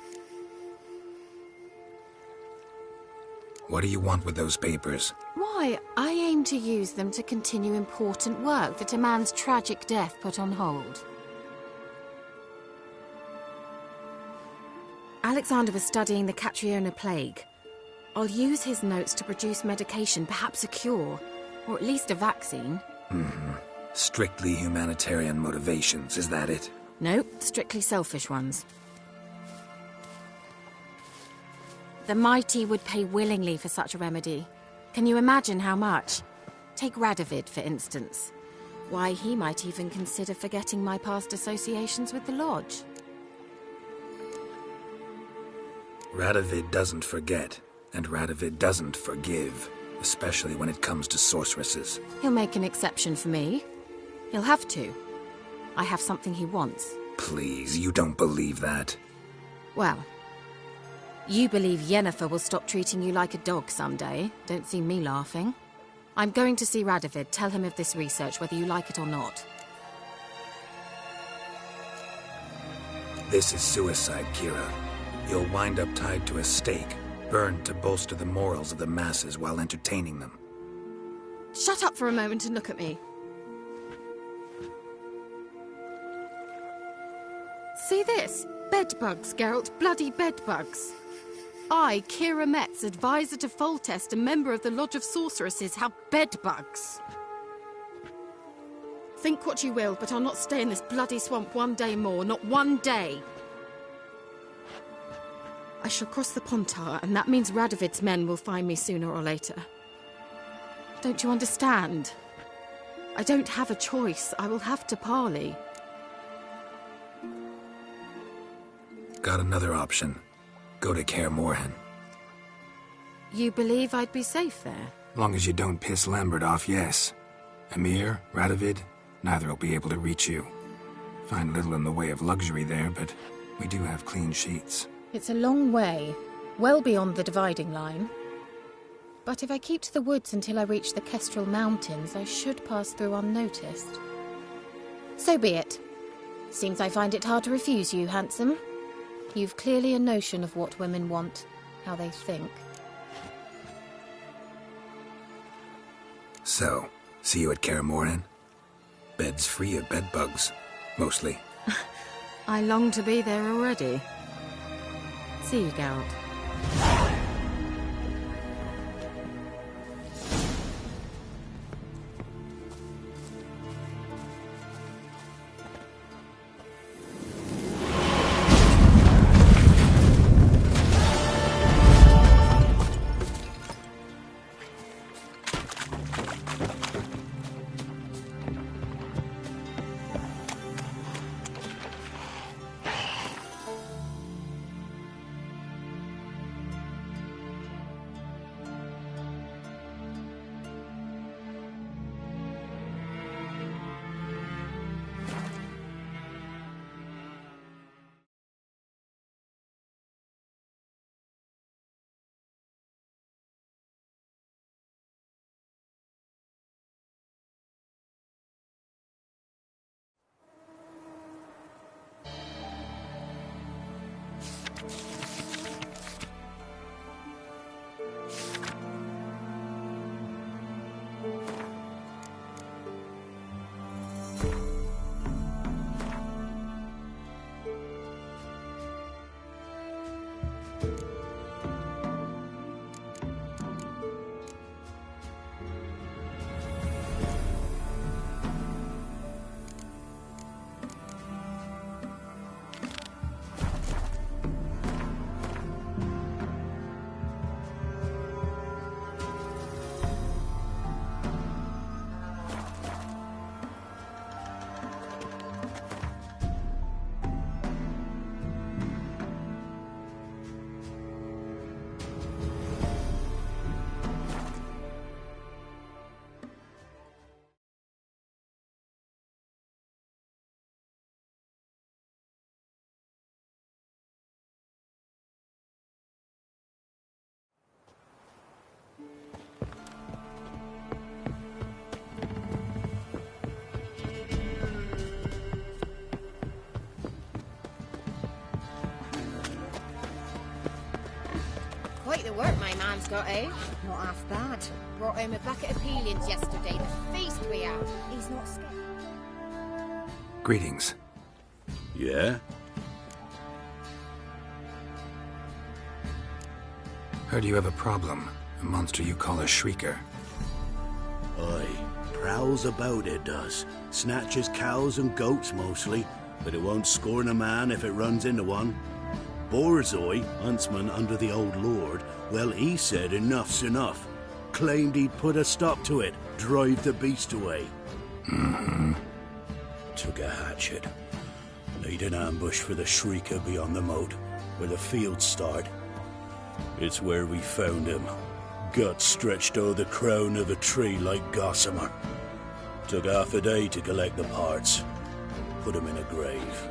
What do you want with those papers? Why, I aim to use them to continue important work that a man's tragic death put on hold. Alexander was studying the Catriona plague. I'll use his notes to produce medication, perhaps a cure, or at least a vaccine. Mm-hmm. Strictly humanitarian motivations, is that it? Nope, strictly selfish ones. The mighty would pay willingly for such a remedy. Can you imagine how much? Take Radovid, for instance. Why, he might even consider forgetting my past associations with the Lodge. Radovid doesn't forget, and Radovid doesn't forgive. Especially when it comes to sorceresses. He'll make an exception for me. He'll have to. I have something he wants. Please, you don't believe that. Well, you believe Yennefer will stop treating you like a dog someday. Don't see me laughing. I'm going to see Radovid, tell him of this research, whether you like it or not. This is suicide, Kira. You'll wind up tied to a stake. Burned to bolster the morals of the masses while entertaining them. Shut up for a moment and look at me. See this? Bedbugs, Geralt. Bloody bedbugs. I, Kira Metz, advisor to Foltest, a member of the Lodge of Sorceresses, have bedbugs. Think what you will, but I'll not stay in this bloody swamp one day more. Not one day. I shall cross the Pontar, and that means Radovid's men will find me sooner or later. Don't you understand? I don't have a choice. I will have to parley. Got another option. Go to Kaer Morhen. You believe I'd be safe there? Long as you don't piss Lambert off, yes. Emir, Radovid, neither will be able to reach you. Find little in the way of luxury there, but we do have clean sheets. It's a long way, well beyond the dividing line. But if I keep to the woods until I reach the Kestrel Mountains, I should pass through unnoticed. So be it. Seems I find it hard to refuse you, handsome. You've clearly a notion of what women want, how they think. So, see you at Kaer Morhen? Beds free of bedbugs. mostly. I long to be there already. See you, Geralt. Quite the work my man's got, eh? Not half bad. Brought home a bucket of peelings yesterday. The feast we had. He's not scared. Greetings. Yeah? Heard you have a problem. A monster you call a shrieker. Aye. Prowls about it does. Snatches cows and goats mostly, but it won't scorn a man if it runs into one. Borzoi, huntsman under the old lord, well, he said enough's enough. Claimed he'd put a stop to it, drive the beast away. Mm-hmm. Took a hatchet. Laid an ambush for the shrieker beyond the moat, where the fields start. It's where we found him. Guts stretched o'er the crown of a tree like gossamer. Took half a day to collect the parts. Put him in a grave.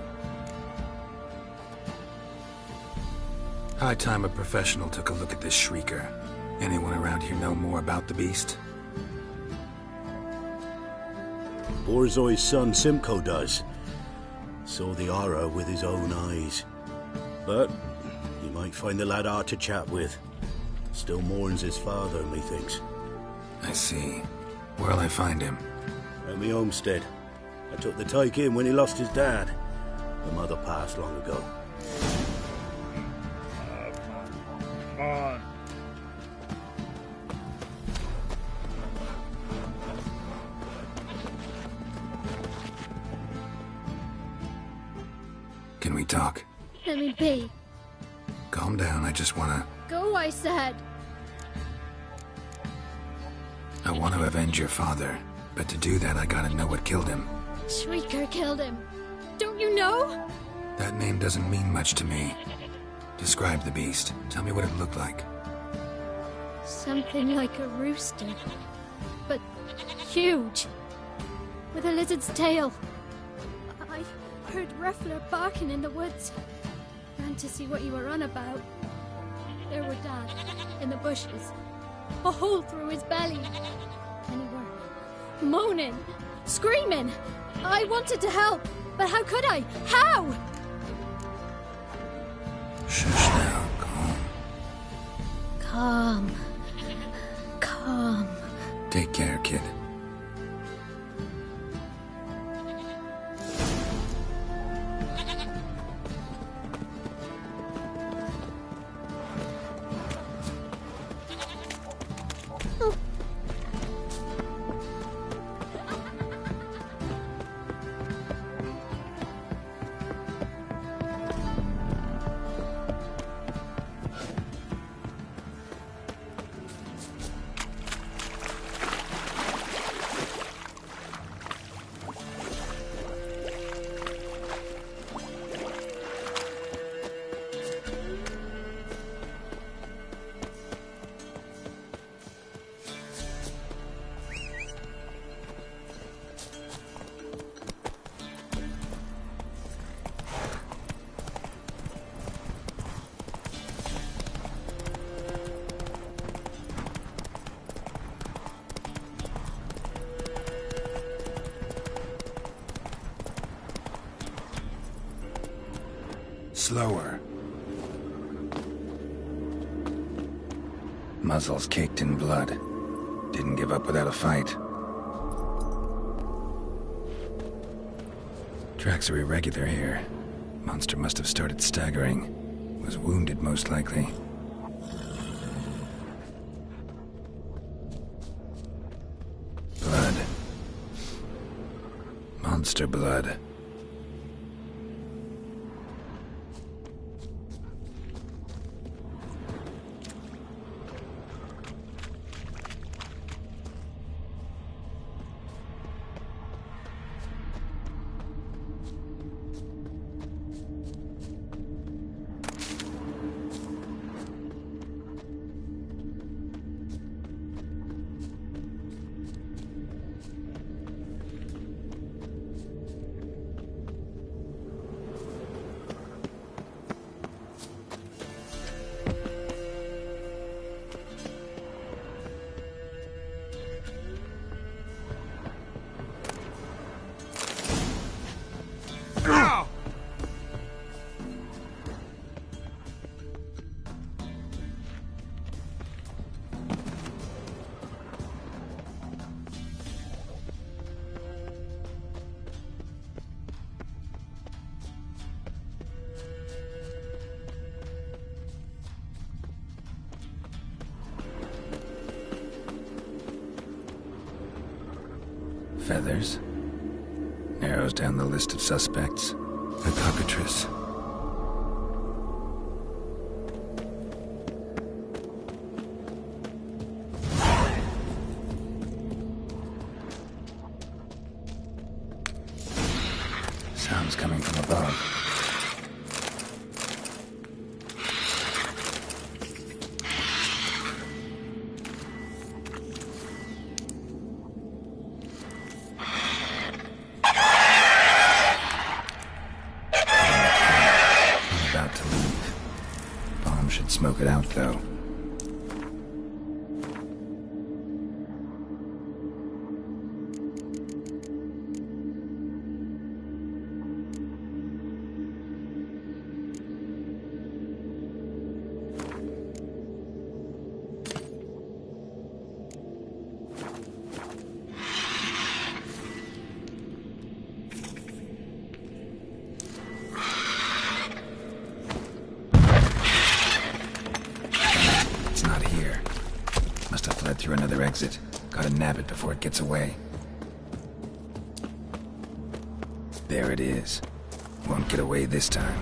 High time a professional took a look at this shrieker. Anyone around here know more about the beast? Borzoi's son Simcoe does. Saw the aura with his own eyes. But you might find the lad hard to chat with. Still mourns his father, methinks. I see. Where'll I find him? At me homestead. I took the tyke in when he lost his dad. The mother passed long ago. Come on. Can we talk? Let me be. Calm down, I just wanna... Go, I said. I want to avenge your father, but to do that I gotta know what killed him. Shrieker killed him. Don't you know? That name doesn't mean much to me. Describe the beast. Tell me what it looked like. Something like a rooster. But huge. With a lizard's tail. I heard Ruffler barking in the woods. Ran to see what you were on about. There were Dad, in the bushes. A hole through his belly. And he were moaning, screaming. I wanted to help, but how could I? How? Shush now, calm. Calm. Calm. Take care, kid. slower. Muzzles caked in blood. Didn't give up without a fight. Tracks are irregular here. Monster must have started staggering. Was wounded, most likely. Blood. Monster blood. Feathers. Narrows down the list of suspects. A cockatrice. Sounds coming from above. Smoke it out, though. Through another exit. Gotta nab it before it gets away. There it is. Won't get away this time.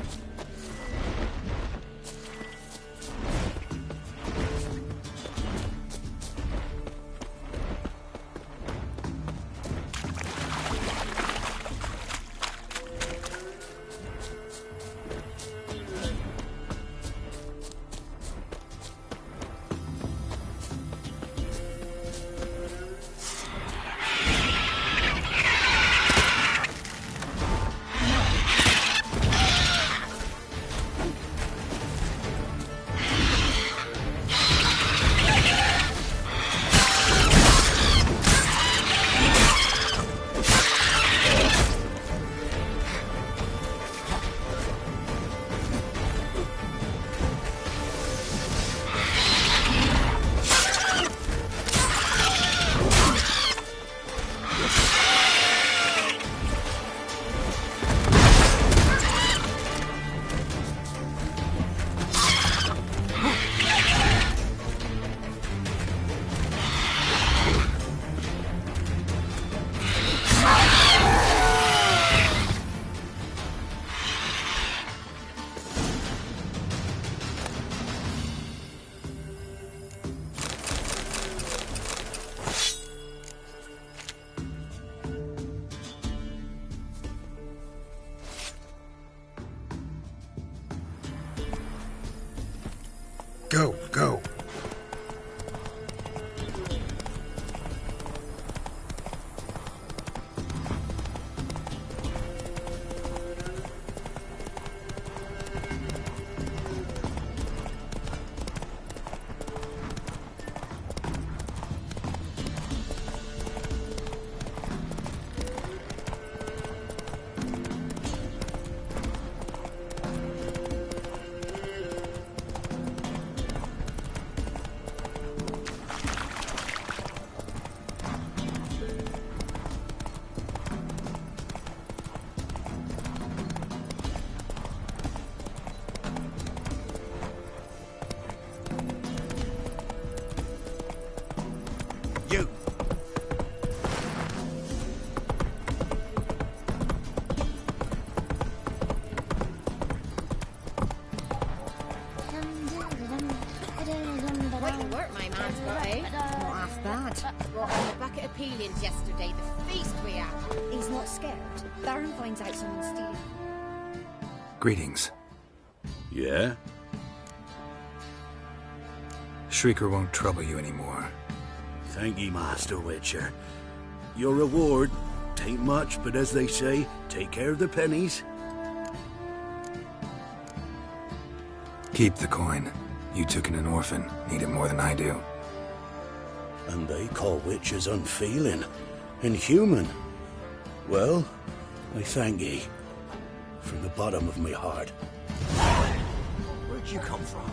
Go, go. my man's got, eh? Not half bad. Brought home a bucket of peelings yesterday, the feast we had. He's not scared. Baron finds out someone's stealing. Greetings. Yeah? Shrieker won't trouble you anymore. Thank ye, Master Witcher. Your reward, tain't much, but as they say, take care of the pennies. Keep the coin. You took in an orphan. Need it more than I do. And they call witches unfeeling, inhuman. Well, I thank ye. From the bottom of my heart. Where'd you come from?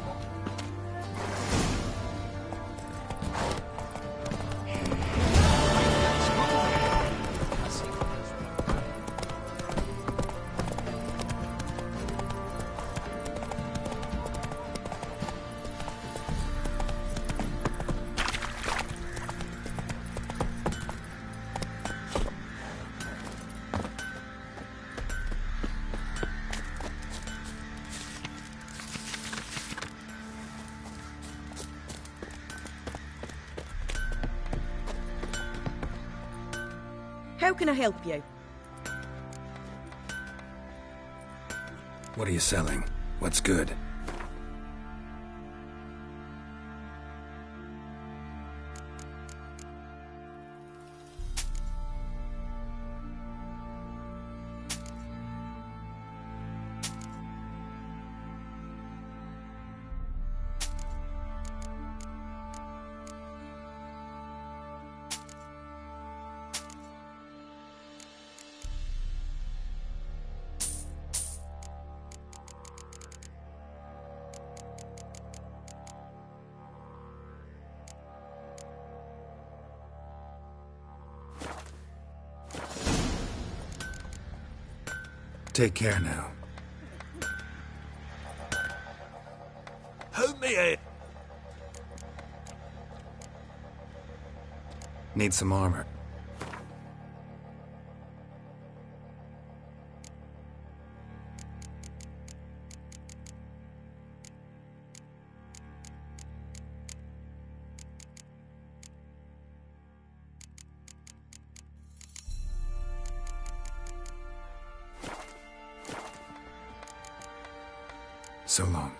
How can I help you? What are you selling? What's good? Take care now. Help me out. Need some armor. So long.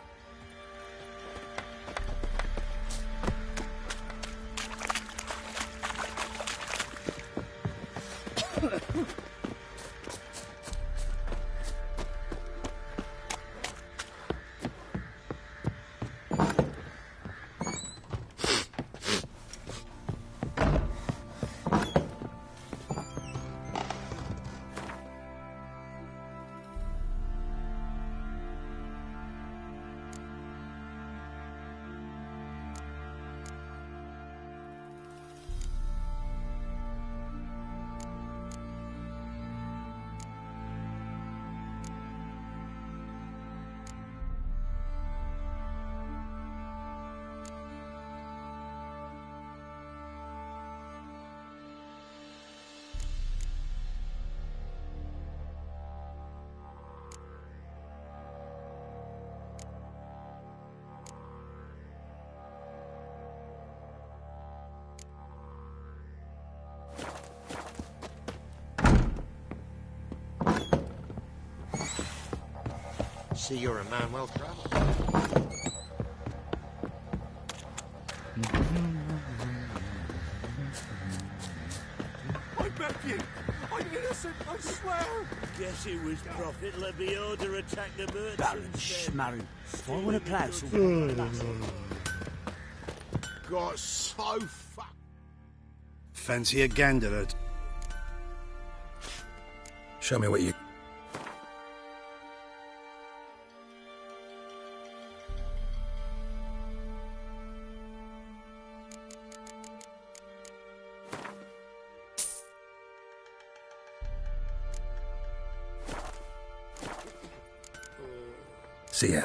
See, you're a man well traveled. I beg you! I'm innocent, I swear! Guess it was Prophet let me order attack the merchants. Baron Schmarren, forward a cloud. Got so fucked. Fancy a gander? Show me what you... See ya.